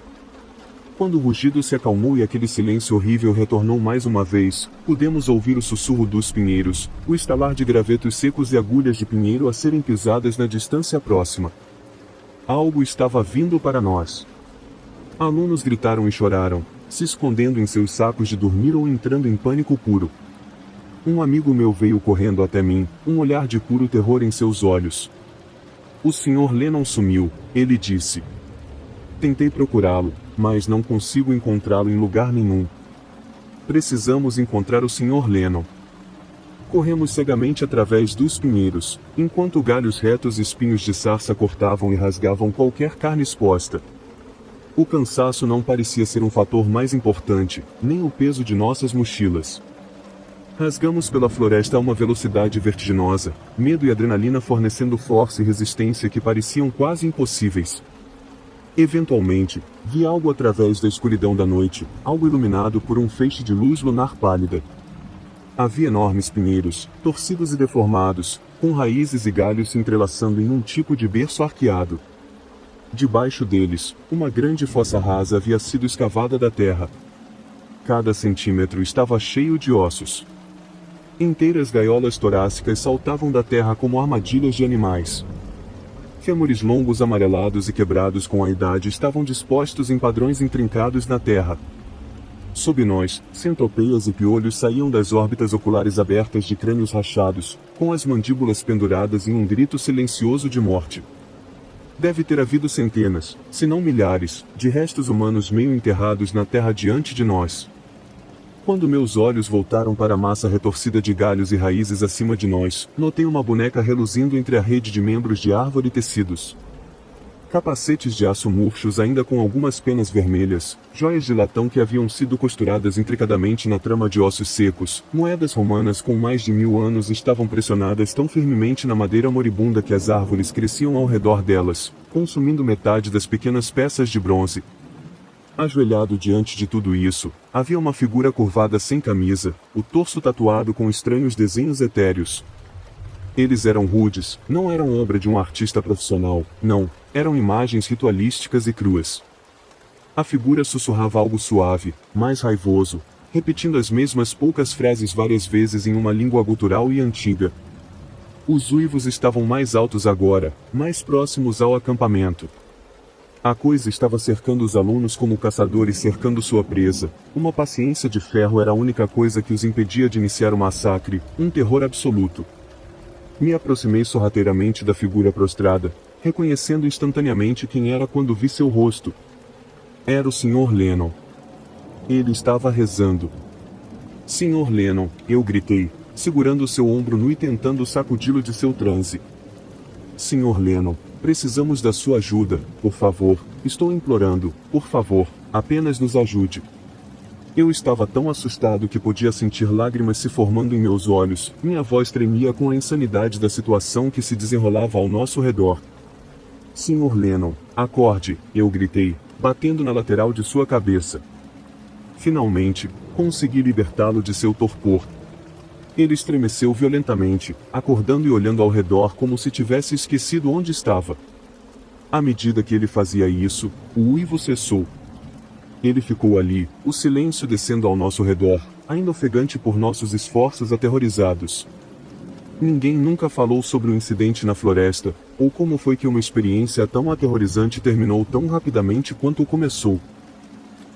A: Quando o rugido se acalmou e aquele silêncio horrível retornou mais uma vez, pudemos ouvir o sussurro dos pinheiros, o estalar de gravetos secos e agulhas de pinheiro a serem pisadas na distância próxima. Algo estava vindo para nós. Alunos gritaram e choraram, se escondendo em seus sacos de dormir ou entrando em pânico puro. Um amigo meu veio correndo até mim, um olhar de puro terror em seus olhos. O Sr. Lennon sumiu, ele disse. Tentei procurá-lo, mas não consigo encontrá-lo em lugar nenhum. Precisamos encontrar o Sr. Lennon. Corremos cegamente através dos pinheiros, enquanto galhos retos e espinhos de sarça cortavam e rasgavam qualquer carne exposta. O cansaço não parecia ser um fator mais importante, nem o peso de nossas mochilas. Rasgamos pela floresta a uma velocidade vertiginosa, medo e adrenalina fornecendo força e resistência que pareciam quase impossíveis. Eventualmente, vi algo através da escuridão da noite, algo iluminado por um feixe de luz lunar pálida. Havia enormes pinheiros, torcidos e deformados, com raízes e galhos se entrelaçando em um tipo de berço arqueado. Debaixo deles, uma grande fossa rasa havia sido escavada da terra. Cada centímetro estava cheio de ossos. Inteiras gaiolas torácicas saltavam da terra como armadilhas de animais. Fêmures longos amarelados e quebrados com a idade estavam dispostos em padrões intrincados na terra. Sob nós, centopeias e piolhos saíam das órbitas oculares abertas de crânios rachados, com as mandíbulas penduradas em um grito silencioso de morte. Deve ter havido centenas, se não milhares, de restos humanos meio enterrados na terra diante de nós. Quando meus olhos voltaram para a massa retorcida de galhos e raízes acima de nós, notei uma boneca reluzindo entre a rede de membros de árvore e tecidos. Capacetes de aço murchos ainda com algumas penas vermelhas, joias de latão que haviam sido costuradas intricadamente na trama de ossos secos, moedas romanas com mais de 1000 anos estavam pressionadas tão firmemente na madeira moribunda que as árvores cresciam ao redor delas, consumindo metade das pequenas peças de bronze. Ajoelhado diante de tudo isso, havia uma figura curvada sem camisa, o torso tatuado com estranhos desenhos etéreos. Eles eram rudes, não eram obra de um artista profissional, não, eram imagens ritualísticas e cruas. A figura sussurrava algo suave, mais raivoso, repetindo as mesmas poucas frases várias vezes em uma língua gutural e antiga. Os uivos estavam mais altos agora, mais próximos ao acampamento. A coisa estava cercando os alunos como caçadores cercando sua presa. Uma paciência de ferro era a única coisa que os impedia de iniciar o massacre, um terror absoluto. Me aproximei sorrateiramente da figura prostrada, reconhecendo instantaneamente quem era quando vi seu rosto. Era o Sr. Lennon. Ele estava rezando. Sr. Lennon, eu gritei, segurando seu ombro nu e tentando sacudi-lo de seu transe. Sr. Lennon, precisamos da sua ajuda, por favor, estou implorando, por favor, apenas nos ajude. Eu estava tão assustado que podia sentir lágrimas se formando em meus olhos, minha voz tremia com a insanidade da situação que se desenrolava ao nosso redor. Sr. Lennon, acorde, eu gritei, batendo na lateral de sua cabeça. Finalmente, consegui libertá-lo de seu torpor. Ele estremeceu violentamente, acordando e olhando ao redor como se tivesse esquecido onde estava. À medida que ele fazia isso, o uivo cessou. Ele ficou ali, o silêncio descendo ao nosso redor, ainda ofegante por nossos esforços aterrorizados. Ninguém nunca falou sobre o incidente na floresta, ou como foi que uma experiência tão aterrorizante terminou tão rapidamente quanto começou.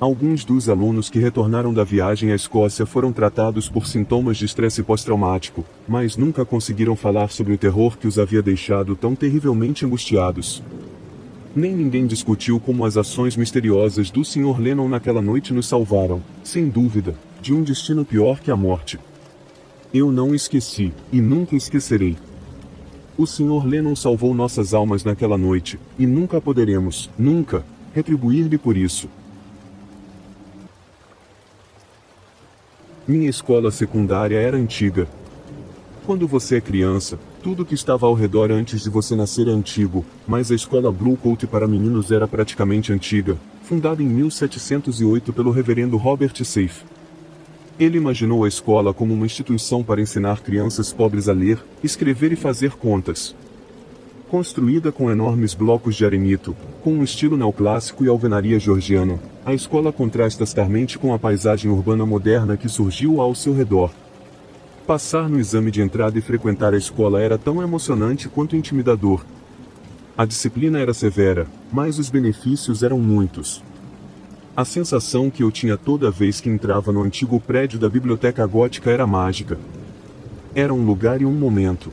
A: Alguns dos alunos que retornaram da viagem à Escócia foram tratados por sintomas de estresse pós-traumático, mas nunca conseguiram falar sobre o terror que os havia deixado tão terrivelmente angustiados. Nem ninguém discutiu como as ações misteriosas do Sr. Lennon naquela noite nos salvaram, sem dúvida, de um destino pior que a morte. Eu não esqueci, e nunca esquecerei. O Sr. Lennon salvou nossas almas naquela noite, e nunca poderemos, nunca, retribuir-lhe por isso. Minha escola secundária era antiga. Quando você é criança, tudo que estava ao redor antes de você nascer é antigo, mas a escola Blue Coat para meninos era praticamente antiga, fundada em 1708 pelo reverendo Robert Safe. Ele imaginou a escola como uma instituição para ensinar crianças pobres a ler, escrever e fazer contas. Construída com enormes blocos de arenito, com um estilo neoclássico e alvenaria georgiana, A escola contrasta starkamente com a paisagem urbana moderna que surgiu ao seu redor. Passar no exame de entrada e frequentar a escola era tão emocionante quanto intimidador. A disciplina era severa, mas os benefícios eram muitos. A sensação que eu tinha toda vez que entrava no antigo prédio da biblioteca gótica era mágica. Era um lugar e um momento.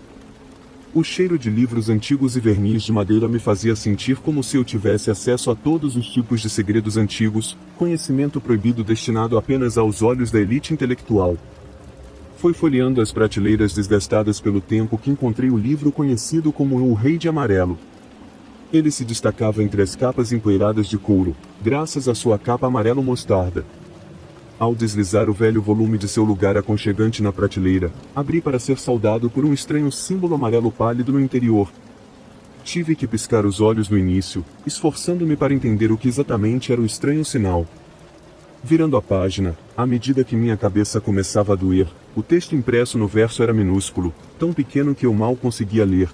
A: O cheiro de livros antigos e verniz de madeira me fazia sentir como se eu tivesse acesso a todos os tipos de segredos antigos, conhecimento proibido destinado apenas aos olhos da elite intelectual. Foi folheando as prateleiras desgastadas pelo tempo que encontrei o livro conhecido como O Rei de Amarelo. Ele se destacava entre as capas empoeiradas de couro, graças à sua capa amarelo mostarda. Ao deslizar o velho volume de seu lugar aconchegante na prateleira, abri para ser saudado por um estranho símbolo amarelo pálido no interior. Tive que piscar os olhos no início, esforçando-me para entender o que exatamente era o estranho sinal. Virando a página, à medida que minha cabeça começava a doer, o texto impresso no verso era minúsculo, tão pequeno que eu mal conseguia ler.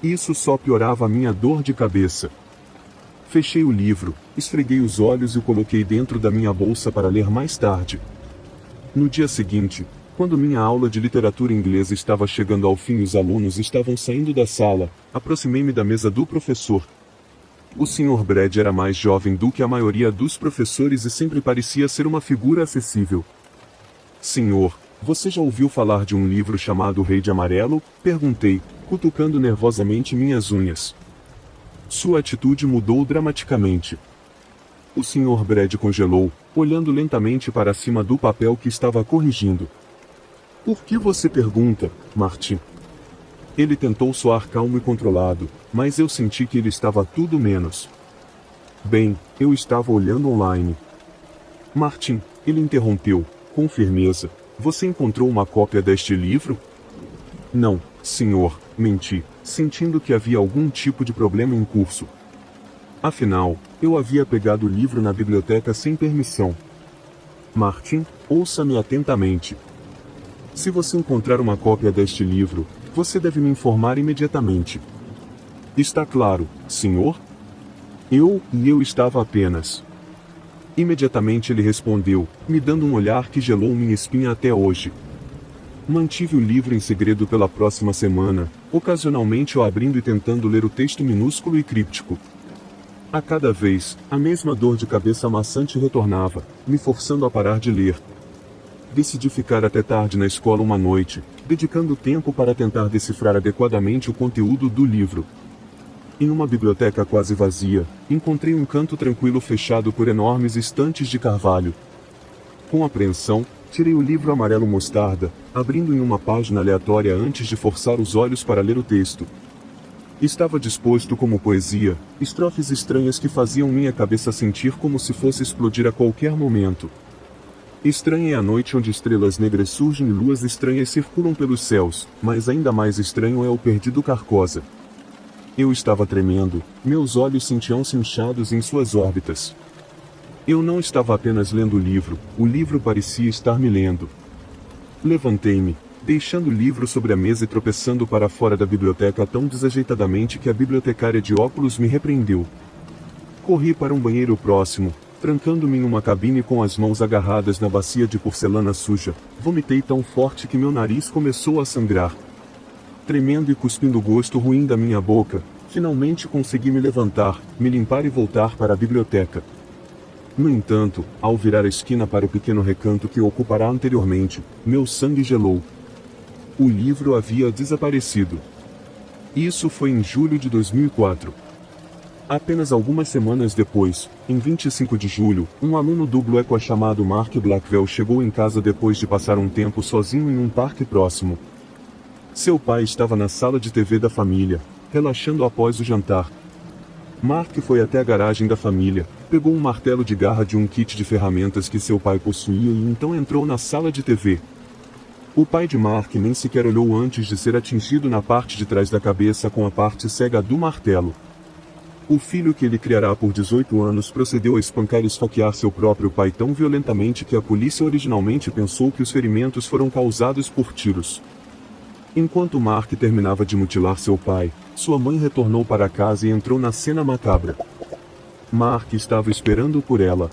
A: Isso só piorava a minha dor de cabeça. Fechei o livro, esfreguei os olhos e o coloquei dentro da minha bolsa para ler mais tarde. No dia seguinte, quando minha aula de literatura inglesa estava chegando ao fim e os alunos estavam saindo da sala, aproximei-me da mesa do professor. O Sr. Brad era mais jovem do que a maioria dos professores e sempre parecia ser uma figura acessível. Senhor, você já ouviu falar de um livro chamado O Rei de Amarelo? Perguntei, cutucando nervosamente minhas unhas. Sua atitude mudou dramaticamente. O Sr. Brad congelou, olhando lentamente para cima do papel que estava corrigindo. Por que você pergunta, Martin? Ele tentou soar calmo e controlado, mas eu senti que ele estava tudo menos. Bem, eu estava olhando online. Martin, ele interrompeu, com firmeza. Você encontrou uma cópia deste livro? Não, senhor, menti, sentindo que havia algum tipo de problema em curso. Afinal, eu havia pegado o livro na biblioteca sem permissão. Martin, ouça-me atentamente. Se você encontrar uma cópia deste livro, você deve me informar imediatamente. Está claro, senhor? Eu estava apenas. Imediatamente ele respondeu, me dando um olhar que gelou minha espinha até hoje. Mantive o livro em segredo pela próxima semana, ocasionalmente o abrindo e tentando ler o texto minúsculo e críptico. A cada vez, a mesma dor de cabeça amassante retornava, me forçando a parar de ler. Decidi ficar até tarde na escola uma noite, dedicando tempo para tentar decifrar adequadamente o conteúdo do livro. Em uma biblioteca quase vazia, encontrei um canto tranquilo fechado por enormes estantes de carvalho. Com apreensão, tirei o livro amarelo mostarda, abrindo em uma página aleatória antes de forçar os olhos para ler o texto. Estava disposto como poesia, estrofes estranhas que faziam minha cabeça sentir como se fosse explodir a qualquer momento. Estranha é a noite onde estrelas negras surgem e luas estranhas circulam pelos céus, mas ainda mais estranho é o perdido Carcosa. Eu estava tremendo, meus olhos sentiam-se inchados em suas órbitas. Eu não estava apenas lendo o livro parecia estar me lendo. Levantei-me, deixando o livro sobre a mesa e tropeçando para fora da biblioteca tão desajeitadamente que a bibliotecária de óculos me repreendeu. Corri para um banheiro próximo, trancando-me em uma cabine com as mãos agarradas na bacia de porcelana suja, vomitei tão forte que meu nariz começou a sangrar. Tremendo e cuspindo o gosto ruim da minha boca, finalmente consegui me levantar, me limpar e voltar para a biblioteca. No entanto, ao virar a esquina para o pequeno recanto que ocupará anteriormente, meu sangue gelou. O livro havia desaparecido. Isso foi em julho de 2004. Apenas algumas semanas depois, em 25 de julho, um aluno do Blackwell chamado Mark Blackwell chegou em casa depois de passar um tempo sozinho em um parque próximo. Seu pai estava na sala de TV da família, relaxando após o jantar. Mark foi até a garagem da família, pegou um martelo de garra de um kit de ferramentas que seu pai possuía e então entrou na sala de TV. O pai de Mark nem sequer olhou antes de ser atingido na parte de trás da cabeça com a parte cega do martelo. O filho que ele criará por 18 anos procedeu a espancar e esfaquear seu próprio pai tão violentamente que a polícia originalmente pensou que os ferimentos foram causados por tiros. Enquanto Mark terminava de mutilar seu pai, sua mãe retornou para casa e entrou na cena macabra. Mark estava esperando por ela.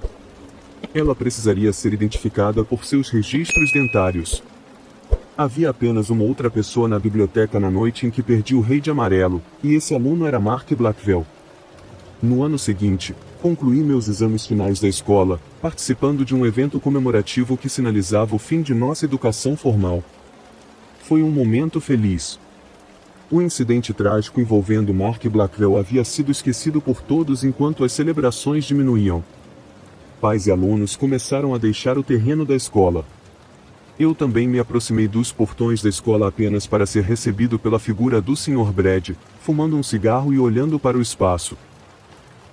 A: Ela precisaria ser identificada por seus registros dentários. Havia apenas uma outra pessoa na biblioteca na noite em que perdi o Rei de Amarelo, e esse aluno era Mark Blackwell. No ano seguinte, concluí meus exames finais da escola, participando de um evento comemorativo que sinalizava o fim de nossa educação formal. Foi um momento feliz. O incidente trágico envolvendo Mark Blackwell havia sido esquecido por todos enquanto as celebrações diminuíam. Pais e alunos começaram a deixar o terreno da escola. Eu também me aproximei dos portões da escola apenas para ser recebido pela figura do Sr. Brad, fumando um cigarro e olhando para o espaço.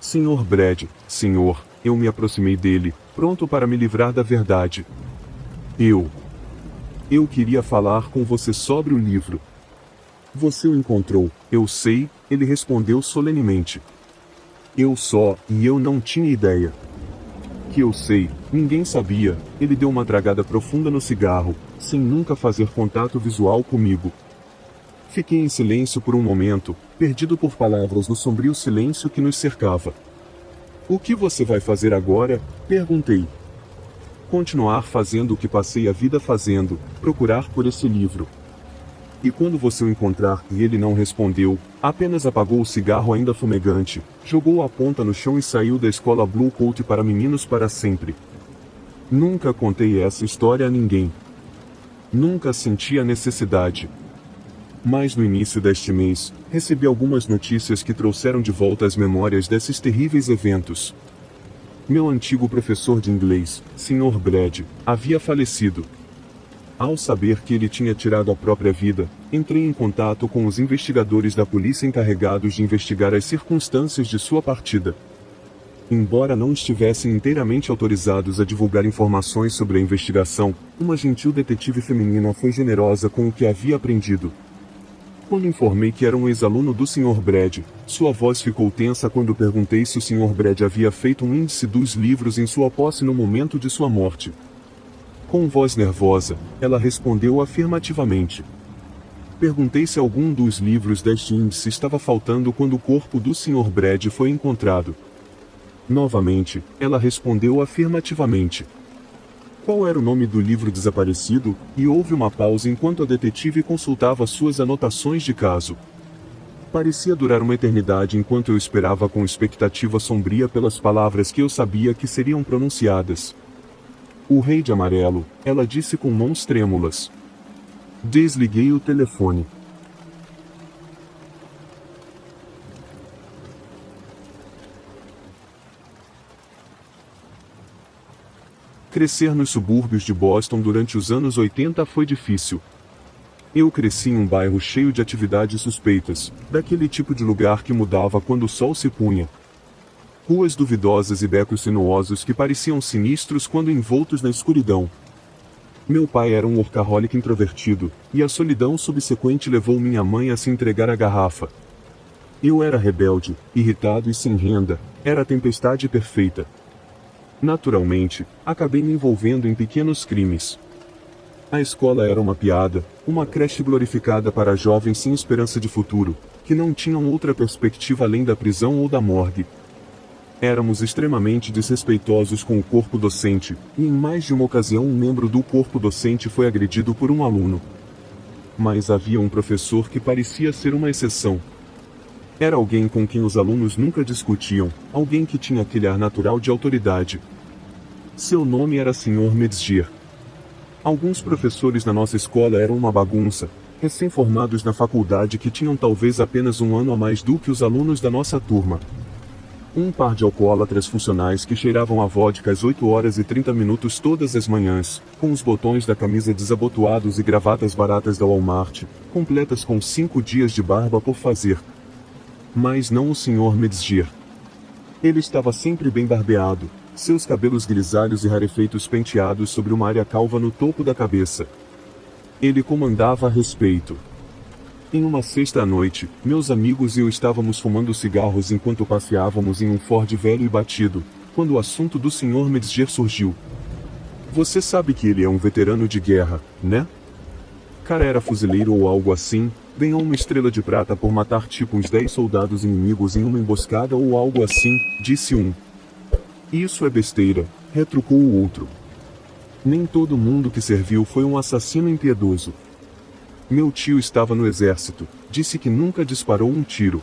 A: Sr. Brad, senhor, eu me aproximei dele, pronto para me livrar da verdade. Eu queria falar com você sobre o livro. Você o encontrou, eu sei, ele respondeu solenemente. Eu não tinha ideia. Que eu sei, ninguém sabia, ele deu uma tragada profunda no cigarro, sem nunca fazer contato visual comigo. Fiquei em silêncio por um momento, perdido por palavras no sombrio silêncio que nos cercava. O que você vai fazer agora? Perguntei. Continuar fazendo o que passei a vida fazendo, procurar por esse livro. E quando você o encontrar e ele não respondeu, apenas apagou o cigarro ainda fumegante, jogou a ponta no chão e saiu da escola Blue Coat para meninos para sempre. Nunca contei essa história a ninguém. Nunca senti a necessidade. Mas no início deste mês, recebi algumas notícias que trouxeram de volta as memórias desses terríveis eventos. Meu antigo professor de inglês, Sr. Brad, havia falecido. Ao saber que ele tinha tirado a própria vida, entrei em contato com os investigadores da polícia encarregados de investigar as circunstâncias de sua partida. Embora não estivessem inteiramente autorizados a divulgar informações sobre a investigação, uma gentil detetive feminina foi generosa com o que havia aprendido. Quando informei que era um ex-aluno do Sr. Brad, sua voz ficou tensa quando perguntei se o Sr. Brad havia feito um índice dos livros em sua posse no momento de sua morte. Com voz nervosa, ela respondeu afirmativamente. Perguntei se algum dos livros deste índice estava faltando quando o corpo do Sr. Brad foi encontrado. Novamente, ela respondeu afirmativamente. Qual era o nome do livro desaparecido? E houve uma pausa enquanto a detetive consultava suas anotações de caso. Parecia durar uma eternidade enquanto eu esperava com expectativa sombria pelas palavras que eu sabia que seriam pronunciadas. O Rei de Amarelo, ela disse com mãos trêmulas. Desliguei o telefone. Crescer nos subúrbios de Boston durante os anos 80 foi difícil. Eu cresci em um bairro cheio de atividades suspeitas, daquele tipo de lugar que mudava quando o sol se punha. Ruas duvidosas e becos sinuosos que pareciam sinistros quando envoltos na escuridão. Meu pai era um workaholic introvertido, e a solidão subsequente levou minha mãe a se entregar à garrafa. Eu era rebelde, irritado e sem renda, era a tempestade perfeita. Naturalmente, acabei me envolvendo em pequenos crimes. A escola era uma piada, uma creche glorificada para jovens sem esperança de futuro, que não tinham outra perspectiva além da prisão ou da morgue. Éramos extremamente desrespeitosos com o corpo docente, e em mais de uma ocasião um membro do corpo docente foi agredido por um aluno. Mas havia um professor que parecia ser uma exceção. Era alguém com quem os alunos nunca discutiam, alguém que tinha aquele ar natural de autoridade. Seu nome era Sr. Metzger. Alguns professores na nossa escola eram uma bagunça, recém-formados na faculdade que tinham talvez apenas um ano a mais do que os alunos da nossa turma. Um par de alcoólatras funcionais que cheiravam a vodka às 8h30 todas as manhãs, com os botões da camisa desabotoados e gravatas baratas da Walmart, completas com 5 dias de barba por fazer. Mas não o Sr. Metzger. Ele estava sempre bem barbeado, seus cabelos grisalhos e rarefeitos penteados sobre uma área calva no topo da cabeça. Ele comandava a respeito. Em uma sexta à noite, meus amigos e eu estávamos fumando cigarros enquanto passeávamos em um Ford velho e batido, quando o assunto do Sr. Metzger surgiu. Você sabe que ele é um veterano de guerra, né? Cara era fuzileiro ou algo assim, ganhou uma estrela de prata por matar tipo uns 10 soldados inimigos em uma emboscada ou algo assim, disse um. Isso é besteira, retrucou o outro. Nem todo mundo que serviu foi um assassino impiedoso. Meu tio estava no exército, disse que nunca disparou um tiro.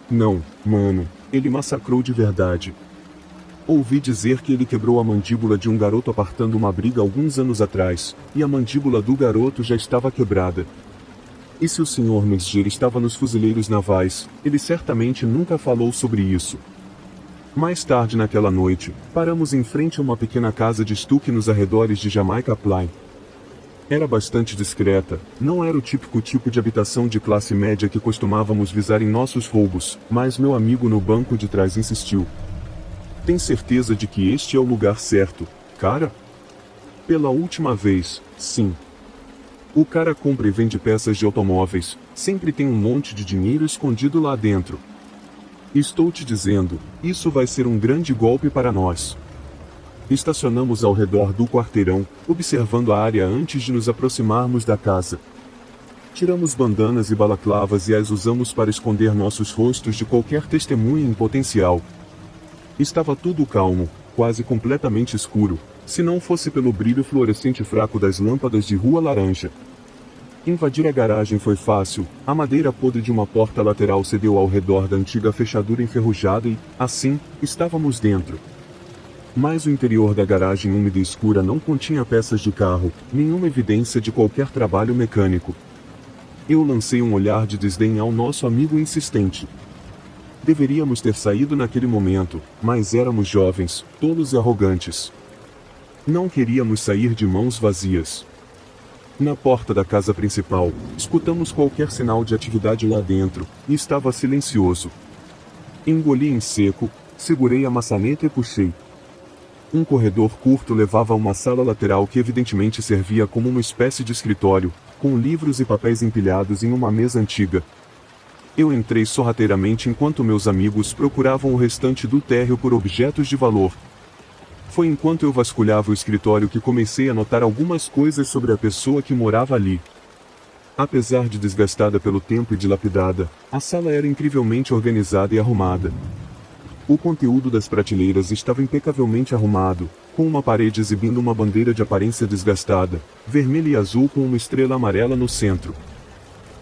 A: Não, mano, ele massacrou de verdade. Ouvi dizer que ele quebrou a mandíbula de um garoto apartando uma briga alguns anos atrás, e a mandíbula do garoto já estava quebrada. E se o Sr. Mesger estava nos fuzileiros navais, ele certamente nunca falou sobre isso. Mais tarde naquela noite, paramos em frente a uma pequena casa de estuque nos arredores de Jamaica Plain. Era bastante discreta, não era o típico tipo de habitação de classe média que costumávamos visar em nossos roubos, mas meu amigo no banco de trás insistiu. Tem certeza de que este é o lugar certo, cara? Pela última vez, sim. O cara compra e vende peças de automóveis, sempre tem um monte de dinheiro escondido lá dentro. Estou te dizendo, isso vai ser um grande golpe para nós. Estacionamos ao redor do quarteirão, observando a área antes de nos aproximarmos da casa. Tiramos bandanas e balaclavas e as usamos para esconder nossos rostos de qualquer testemunha em potencial. Estava tudo calmo, quase completamente escuro, se não fosse pelo brilho fluorescente fraco das lâmpadas de rua laranja. Invadir a garagem foi fácil, a madeira podre de uma porta lateral cedeu ao redor da antiga fechadura enferrujada e, assim, estávamos dentro. Mas o interior da garagem úmida e escura não continha peças de carro, nenhuma evidência de qualquer trabalho mecânico. Eu lancei um olhar de desdém ao nosso amigo insistente. Deveríamos ter saído naquele momento, mas éramos jovens, tolos e arrogantes. Não queríamos sair de mãos vazias. Na porta da casa principal, escutamos qualquer sinal de atividade lá dentro, e estava silencioso. Engoli em seco, segurei a maçaneta e puxei. Um corredor curto levava a uma sala lateral que evidentemente servia como uma espécie de escritório, com livros e papéis empilhados em uma mesa antiga. Eu entrei sorrateiramente enquanto meus amigos procuravam o restante do térreo por objetos de valor. Foi enquanto eu vasculhava o escritório que comecei a notar algumas coisas sobre a pessoa que morava ali. Apesar de desgastada pelo tempo e dilapidada, a sala era incrivelmente organizada e arrumada. O conteúdo das prateleiras estava impecavelmente arrumado, com uma parede exibindo uma bandeira de aparência desgastada, vermelha e azul com uma estrela amarela no centro.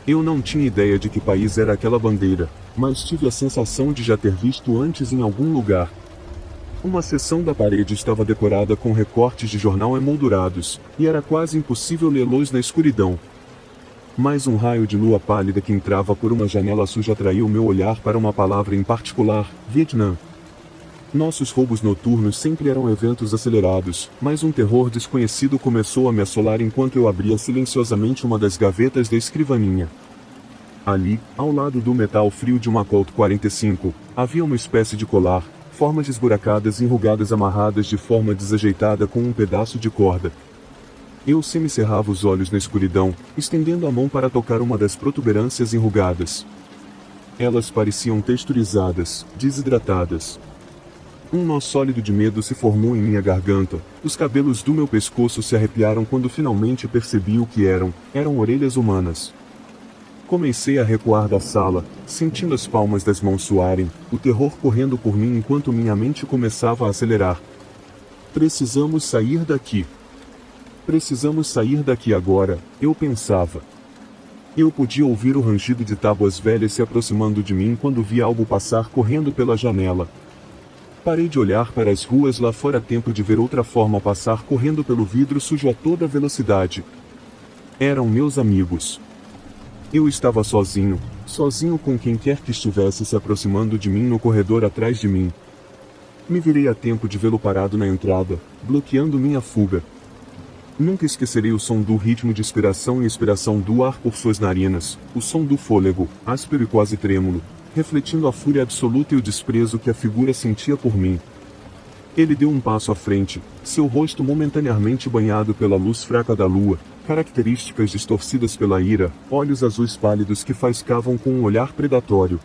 A: Eu não tinha ideia de que país era aquela bandeira, mas tive a sensação de já ter visto antes em algum lugar. Uma seção da parede estava decorada com recortes de jornal emoldurados, e era quase impossível lê-los na escuridão. Mas um raio de lua pálida que entrava por uma janela suja atraiu meu olhar para uma palavra em particular, Vietnã. Nossos roubos noturnos sempre eram eventos acelerados, mas um terror desconhecido começou a me assolar enquanto eu abria silenciosamente uma das gavetas da escrivaninha. Ali, ao lado do metal frio de uma Colt 45, havia uma espécie de colar, formas esburacadas e enrugadas amarradas de forma desajeitada com um pedaço de corda. Eu semicerrava os olhos na escuridão, estendendo a mão para tocar uma das protuberâncias enrugadas. Elas pareciam texturizadas, desidratadas. Um nó sólido de medo se formou em minha garganta, os cabelos do meu pescoço se arrepiaram quando finalmente percebi o que eram orelhas humanas. Comecei a recuar da sala, sentindo as palmas das mãos suarem, o terror correndo por mim enquanto minha mente começava a acelerar. Precisamos sair daqui. Precisamos sair daqui agora, eu pensava. Eu podia ouvir o rangido de tábuas velhas se aproximando de mim quando vi algo passar correndo pela janela. Parei de olhar para as ruas lá fora a tempo de ver outra forma passar correndo pelo vidro sujo a toda velocidade. Eram meus amigos. Eu estava sozinho com quem quer que estivesse se aproximando de mim no corredor atrás de mim. Me virei a tempo de vê-lo parado na entrada, bloqueando minha fuga. Nunca esquecerei o som do ritmo de inspiração e expiração do ar por suas narinas, o som do fôlego, áspero e quase trêmulo, refletindo a fúria absoluta e o desprezo que a figura sentia por mim. Ele deu um passo à frente, seu rosto momentaneamente banhado pela luz fraca da lua, características distorcidas pela ira, olhos azuis pálidos que faiscavam com um olhar predatório.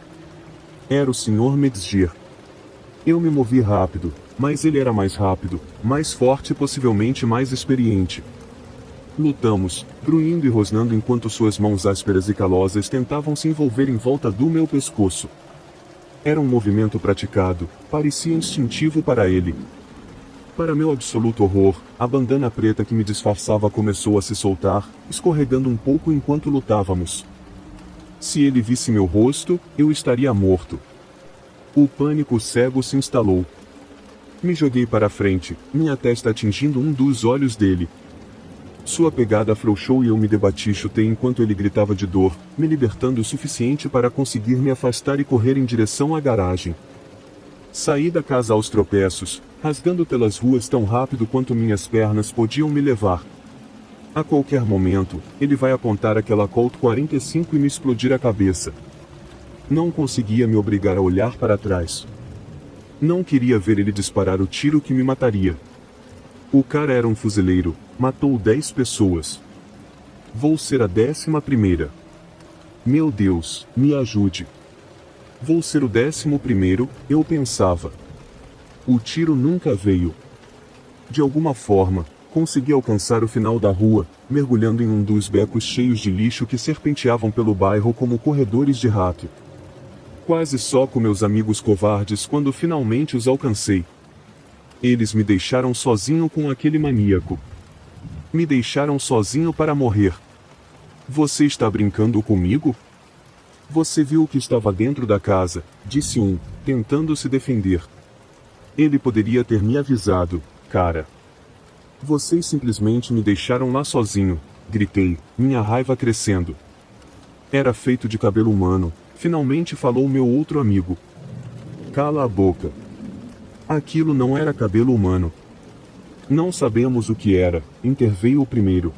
A: Era o Sr. Metzger. Eu me movi rápido, mas ele era mais rápido, mais forte e possivelmente mais experiente. Lutamos, grunhindo e rosnando enquanto suas mãos ásperas e calosas tentavam se envolver em volta do meu pescoço. Era um movimento praticado, parecia instintivo para ele. Para meu absoluto horror, a bandana preta que me disfarçava começou a se soltar, escorregando um pouco enquanto lutávamos. Se ele visse meu rosto, eu estaria morto. O pânico cego se instalou. Me joguei para frente, minha testa atingindo um dos olhos dele. Sua pegada afrouxou e eu me debati e chutei enquanto ele gritava de dor, me libertando o suficiente para conseguir me afastar e correr em direção à garagem. Saí da casa aos tropeços, rasgando pelas ruas tão rápido quanto minhas pernas podiam me levar. A qualquer momento, ele vai apontar aquela Colt 45 e me explodir a cabeça. Não conseguia me obrigar a olhar para trás. Não queria ver ele disparar o tiro que me mataria. O cara era um fuzileiro, matou 10 pessoas. Vou ser a 11ª. Meu Deus, me ajude. Vou ser o 11º, eu pensava. O tiro nunca veio. De alguma forma, consegui alcançar o final da rua, mergulhando em um dos becos cheios de lixo que serpenteavam pelo bairro como corredores de rato. Quase só com meus amigos covardes quando finalmente os alcancei. Eles me deixaram sozinho com aquele maníaco. Me deixaram sozinho para morrer. Você está brincando comigo? Você viu o que estava dentro da casa, disse um, tentando se defender. Ele poderia ter me avisado, cara. Vocês simplesmente me deixaram lá sozinho, gritei, minha raiva crescendo. Era feito de cabelo humano, finalmente falou meu outro amigo. Cala a boca. Aquilo não era cabelo humano. Não sabemos o que era, interveio o primeiro.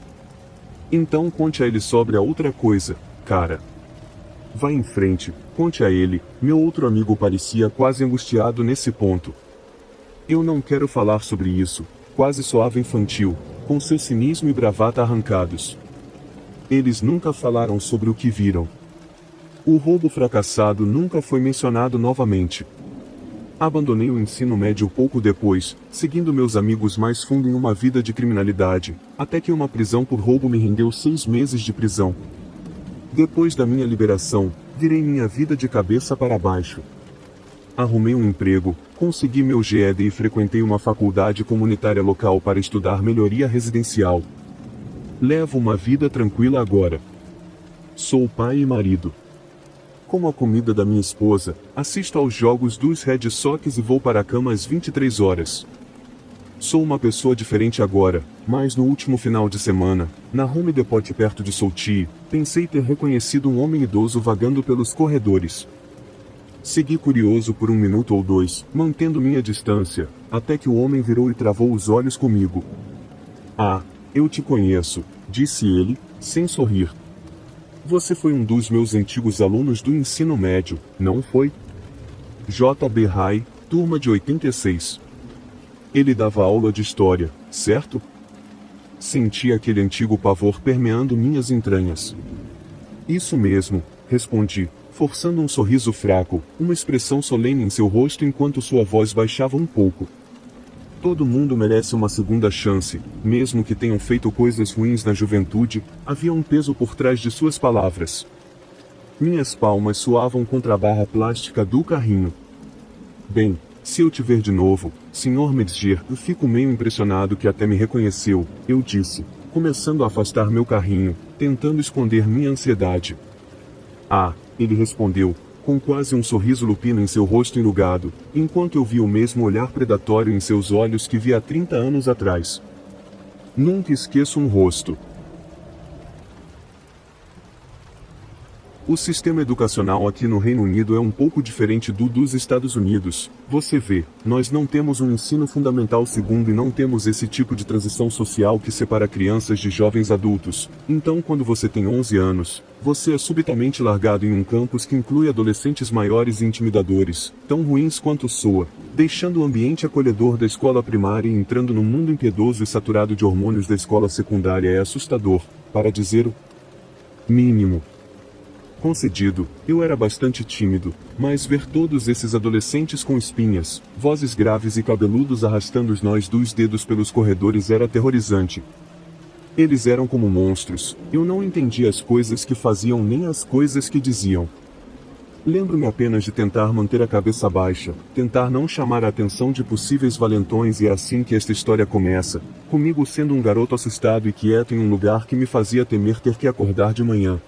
A: Então conte a ele sobre a outra coisa, cara. Vá em frente, conte a ele, meu outro amigo parecia quase angustiado nesse ponto. Eu não quero falar sobre isso, quase soava infantil, com seu cinismo e bravata arrancados. Eles nunca falaram sobre o que viram. O roubo fracassado nunca foi mencionado novamente. Abandonei o ensino médio pouco depois, seguindo meus amigos mais fundo em uma vida de criminalidade, até que uma prisão por roubo me rendeu 6 meses de prisão. Depois da minha liberação, virei minha vida de cabeça para baixo. Arrumei um emprego, consegui meu GED e frequentei uma faculdade comunitária local para estudar melhoria residencial. Levo uma vida tranquila agora. Sou pai e marido. Como a comida da minha esposa, assisto aos jogos dos Red Sox e vou para a cama às 23 horas. Sou uma pessoa diferente agora, mas no último final de semana, na Home Depot perto de Saltillo, pensei ter reconhecido um homem idoso vagando pelos corredores. Segui curioso por 1 minuto ou 2, mantendo minha distância, até que o homem virou e travou os olhos comigo. Ah, eu te conheço, disse ele, sem sorrir. Você foi um dos meus antigos alunos do ensino médio, não foi? J.B. High, turma de 86. Ele dava aula de história, certo? Senti aquele antigo pavor permeando minhas entranhas. Isso mesmo, respondi, forçando um sorriso fraco, uma expressão solene em seu rosto enquanto sua voz baixava um pouco. Todo mundo merece uma segunda chance, mesmo que tenham feito coisas ruins na juventude, havia um peso por trás de suas palavras. Minhas palmas suavam contra a barra plástica do carrinho. Bem, se eu te ver de novo, Sr. Metzger, eu fico meio impressionado que até me reconheceu, eu disse, começando a afastar meu carrinho, tentando esconder minha ansiedade. Ah, ele respondeu, com quase um sorriso lupino em seu rosto enrugado, enquanto eu vi o mesmo olhar predatório em seus olhos que vi há 30 anos atrás. Nunca esqueço um rosto. O sistema educacional aqui no Reino Unido é um pouco diferente do dos Estados Unidos. Você vê, nós não temos um ensino fundamental segundo e não temos esse tipo de transição social que separa crianças de jovens adultos. Então quando você tem 11 anos, você é subitamente largado em um campus que inclui adolescentes maiores e intimidadores, tão ruins quanto soa, deixando o ambiente acolhedor da escola primária e entrando no mundo impiedoso e saturado de hormônios da escola secundária é assustador, para dizer o mínimo. Concedido, eu era bastante tímido, mas ver todos esses adolescentes com espinhas, vozes graves e cabeludos arrastando os nós dos dedos pelos corredores era aterrorizante. Eles eram como monstros, eu não entendia as coisas que faziam nem as coisas que diziam. Lembro-me apenas de tentar manter a cabeça baixa, tentar não chamar a atenção de possíveis valentões e é assim que esta história começa, comigo sendo um garoto assustado e quieto em um lugar que me fazia temer ter que acordar de manhã.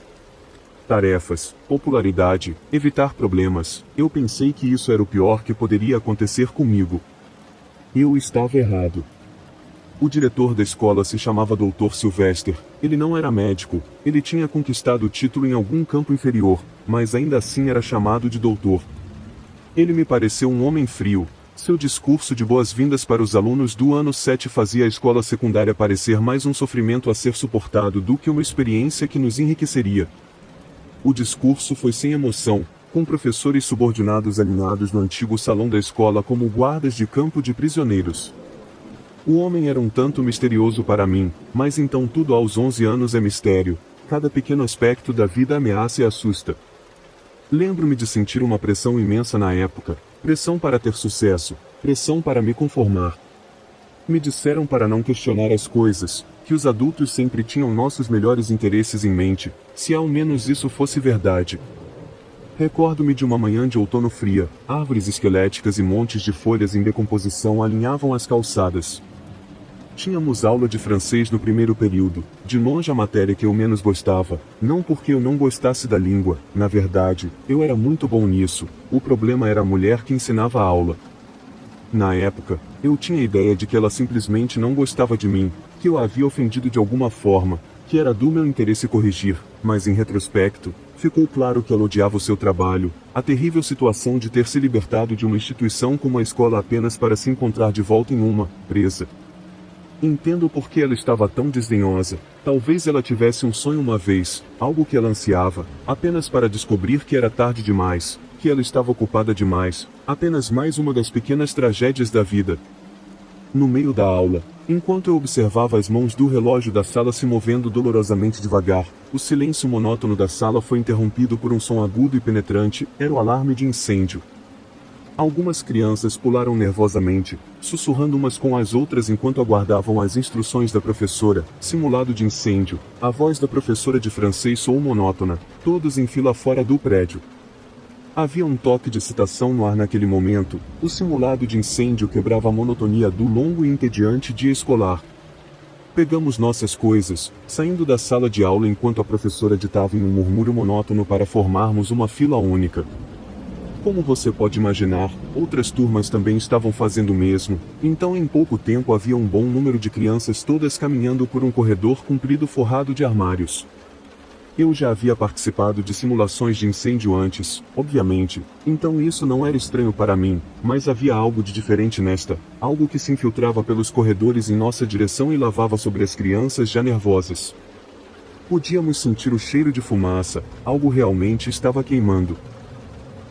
A: Tarefas, popularidade, evitar problemas, eu pensei que isso era o pior que poderia acontecer comigo. Eu estava errado. O diretor da escola se chamava Dr. Sylvester, ele não era médico, ele tinha conquistado o título em algum campo inferior, mas ainda assim era chamado de doutor. Ele me pareceu um homem frio, seu discurso de boas-vindas para os alunos do ano 7 fazia a escola secundária parecer mais um sofrimento a ser suportado do que uma experiência que nos enriqueceria. O discurso foi sem emoção, com professores subordinados alinhados no antigo salão da escola como guardas de campo de prisioneiros. O homem era um tanto misterioso para mim, mas então tudo aos 11 anos é mistério, cada pequeno aspecto da vida ameaça e assusta. Lembro-me de sentir uma pressão imensa na época, pressão para ter sucesso, pressão para me conformar. Me disseram para não questionar as coisas, que os adultos sempre tinham nossos melhores interesses em mente, se ao menos isso fosse verdade. Recordo-me de uma manhã de outono fria, árvores esqueléticas e montes de folhas em decomposição alinhavam as calçadas. Tínhamos aula de francês no primeiro período, de longe a matéria que eu menos gostava, não porque eu não gostasse da língua, na verdade, eu era muito bom nisso, o problema era a mulher que ensinava a aula. Na época, eu tinha a ideia de que ela simplesmente não gostava de mim, que eu a havia ofendido de alguma forma, que era do meu interesse corrigir, mas em retrospecto, ficou claro que ela odiava o seu trabalho, a terrível situação de ter se libertado de uma instituição como a escola apenas para se encontrar de volta em uma presa. Entendo por que ela estava tão desdenhosa, talvez ela tivesse um sonho uma vez, algo que ela ansiava, apenas para descobrir que era tarde demais, que ela estava ocupada demais, apenas mais uma das pequenas tragédias da vida. No meio da aula, enquanto eu observava as mãos do relógio da sala se movendo dolorosamente devagar, o silêncio monótono da sala foi interrompido por um som agudo e penetrante, era o alarme de incêndio. Algumas crianças pularam nervosamente, sussurrando umas com as outras enquanto aguardavam as instruções da professora, simulado de incêndio, a voz da professora de francês soou monótona, todos em fila fora do prédio. Havia um toque de excitação no ar naquele momento, o simulado de incêndio quebrava a monotonia do longo e entediante dia escolar. Pegamos nossas coisas, saindo da sala de aula enquanto a professora ditava em um murmúrio monótono para formarmos uma fila única. Como você pode imaginar, outras turmas também estavam fazendo o mesmo, então em pouco tempo havia um bom número de crianças todas caminhando por um corredor comprido forrado de armários. Eu já havia participado de simulações de incêndio antes, obviamente, então isso não era estranho para mim, mas havia algo de diferente nesta, algo que se infiltrava pelos corredores em nossa direção e lavava sobre as crianças já nervosas. Podíamos sentir o cheiro de fumaça, algo realmente estava queimando.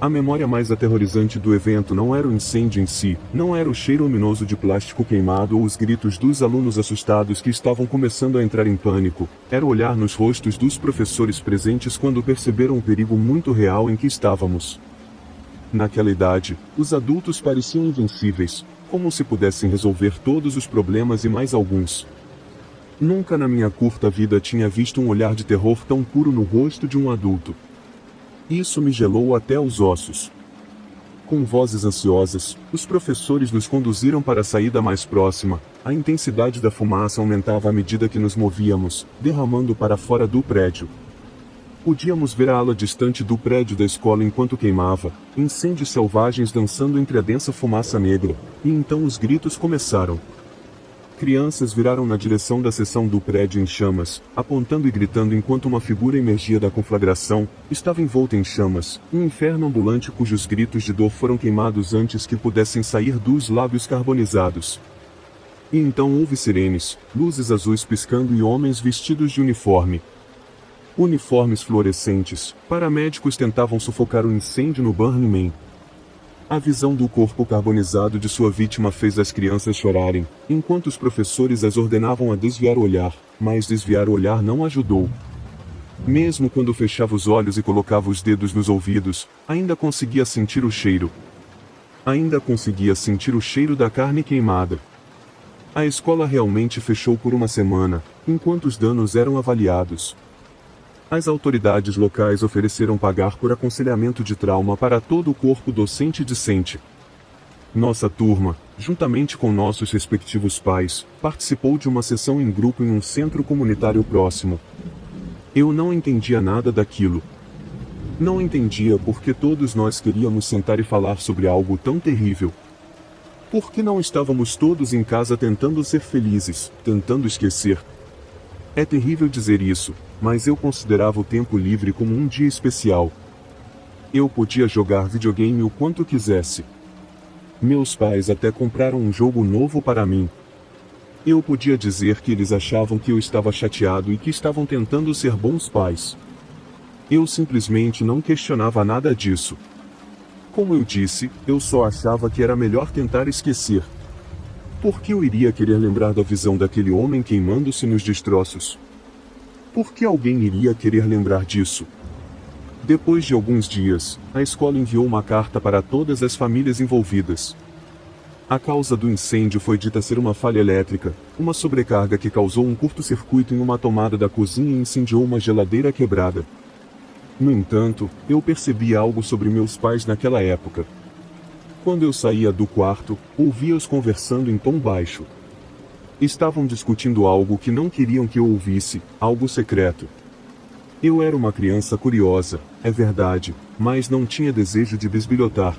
A: A memória mais aterrorizante do evento não era o incêndio em si, não era o cheiro ominoso de plástico queimado ou os gritos dos alunos assustados que estavam começando a entrar em pânico, era o olhar nos rostos dos professores presentes quando perceberam o perigo muito real em que estávamos. Naquela idade, os adultos pareciam invencíveis, como se pudessem resolver todos os problemas e mais alguns. Nunca na minha curta vida tinha visto um olhar de terror tão puro no rosto de um adulto. Isso me gelou até os ossos. Com vozes ansiosas, os professores nos conduziram para a saída mais próxima. A intensidade da fumaça aumentava à medida que nos movíamos, derramando para fora do prédio. Podíamos ver a ala distante do prédio da escola enquanto queimava, incêndios selvagens dançando entre a densa fumaça negra, e então os gritos começaram. Crianças viraram na direção da seção do prédio em chamas, apontando e gritando enquanto uma figura emergia da conflagração, estava envolta em chamas, um inferno ambulante cujos gritos de dor foram queimados antes que pudessem sair dos lábios carbonizados. E então houve sirenes, luzes azuis piscando e homens vestidos de uniforme. Uniformes fluorescentes, paramédicos tentavam sufocar o incêndio no Burning Man. A visão do corpo carbonizado de sua vítima fez as crianças chorarem, enquanto os professores as ordenavam a desviar o olhar, mas desviar o olhar não ajudou. Mesmo quando fechava os olhos e colocava os dedos nos ouvidos, ainda conseguia sentir o cheiro. Ainda conseguia sentir o cheiro da carne queimada. A escola realmente fechou por uma semana, enquanto os danos eram avaliados. As autoridades locais ofereceram pagar por aconselhamento de trauma para todo o corpo docente e discente. Nossa turma, juntamente com nossos respectivos pais, participou de uma sessão em grupo em um centro comunitário próximo. Eu não entendia nada daquilo. Não entendia porque todos nós queríamos sentar e falar sobre algo tão terrível. Por que não estávamos todos em casa tentando ser felizes, tentando esquecer? É terrível dizer isso, mas eu considerava o tempo livre como um dia especial. Eu podia jogar videogame o quanto quisesse. Meus pais até compraram um jogo novo para mim. Eu podia dizer que eles achavam que eu estava chateado e que estavam tentando ser bons pais. Eu simplesmente não questionava nada disso. Como eu disse, eu só achava que era melhor tentar esquecer. Por que eu iria querer lembrar da visão daquele homem queimando-se nos destroços? Por que alguém iria querer lembrar disso? Depois de alguns dias, a escola enviou uma carta para todas as famílias envolvidas. A causa do incêndio foi dita ser uma falha elétrica, uma sobrecarga que causou um curto-circuito em uma tomada da cozinha e incendiou uma geladeira quebrada. No entanto, eu percebi algo sobre meus pais naquela época. Quando eu saía do quarto, ouvia-os conversando em tom baixo. Estavam discutindo algo que não queriam que eu ouvisse, algo secreto. Eu era uma criança curiosa, é verdade, mas não tinha desejo de bisbilhotar.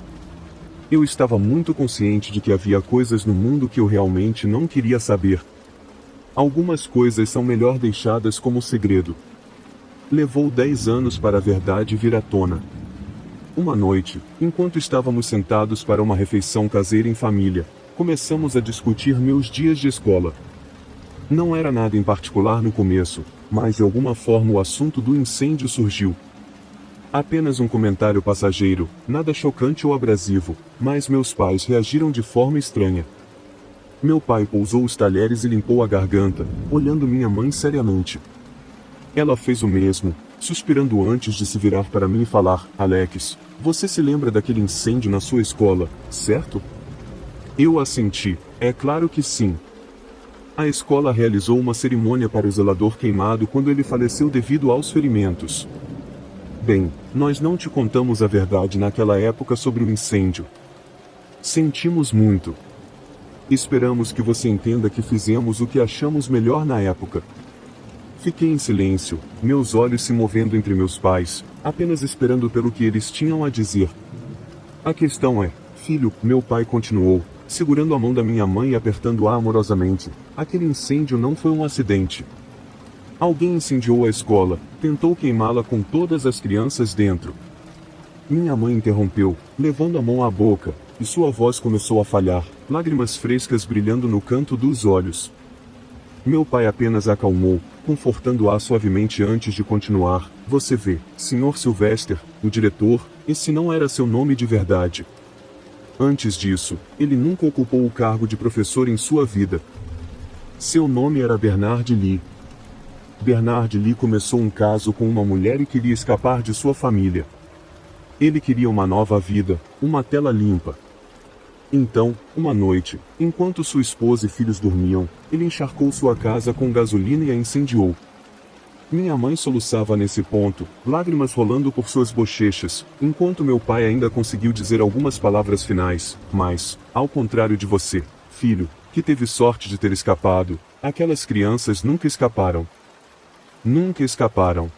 A: Eu estava muito consciente de que havia coisas no mundo que eu realmente não queria saber. Algumas coisas são melhor deixadas como segredo. Levou 10 anos para a verdade vir à tona. Uma noite, enquanto estávamos sentados para uma refeição caseira em família, começamos a discutir meus dias de escola. Não era nada em particular no começo, mas de alguma forma o assunto do incêndio surgiu. Apenas um comentário passageiro, nada chocante ou abrasivo, mas meus pais reagiram de forma estranha. Meu pai pousou os talheres e limpou a garganta, olhando minha mãe seriamente. Ela fez o mesmo, suspirando antes de se virar para mim e falar: Alex, você se lembra daquele incêndio na sua escola, certo? Eu assenti, é claro que sim. A escola realizou uma cerimônia para o zelador queimado quando ele faleceu devido aos ferimentos. Bem, nós não te contamos a verdade naquela época sobre o incêndio. Sentimos muito. Esperamos que você entenda que fizemos o que achamos melhor na época. Fiquei em silêncio, meus olhos se movendo entre meus pais, apenas esperando pelo que eles tinham a dizer. A questão é, filho, meu pai continuou, segurando a mão da minha mãe e apertando-a amorosamente, aquele incêndio não foi um acidente. Alguém incendiou a escola, tentou queimá-la com todas as crianças dentro. Minha mãe interrompeu, levando a mão à boca, e sua voz começou a falhar, lágrimas frescas brilhando no canto dos olhos. Meu pai apenas a acalmou, confortando-a suavemente antes de continuar. Você vê, Sr. Sylvester, o diretor, esse não era seu nome de verdade. Antes disso, ele nunca ocupou o cargo de professor em sua vida. Seu nome era Bernard Lee. Bernard Lee começou um caso com uma mulher e queria escapar de sua família. Ele queria uma nova vida, uma tela limpa. Então, uma noite, enquanto sua esposa e filhos dormiam, ele encharcou sua casa com gasolina e a incendiou. Minha mãe soluçava nesse ponto, lágrimas rolando por suas bochechas, enquanto meu pai ainda conseguiu dizer algumas palavras finais, mas, ao contrário de você, filho, que teve sorte de ter escapado, aquelas crianças nunca escaparam. Nunca escaparam.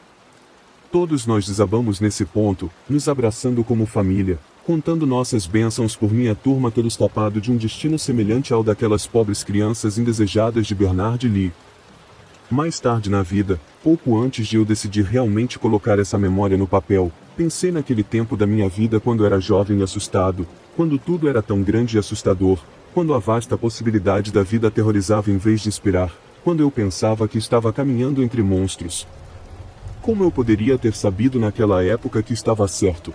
A: Todos nós desabamos nesse ponto, nos abraçando como família, contando nossas bênçãos por minha turma ter escapado de um destino semelhante ao daquelas pobres crianças indesejadas de Bernard Lee. Mais tarde na vida, pouco antes de eu decidir realmente colocar essa memória no papel, pensei naquele tempo da minha vida quando era jovem e assustado, quando tudo era tão grande e assustador, quando a vasta possibilidade da vida aterrorizava em vez de inspirar, quando eu pensava que estava caminhando entre monstros. Como eu poderia ter sabido naquela época que estava certo?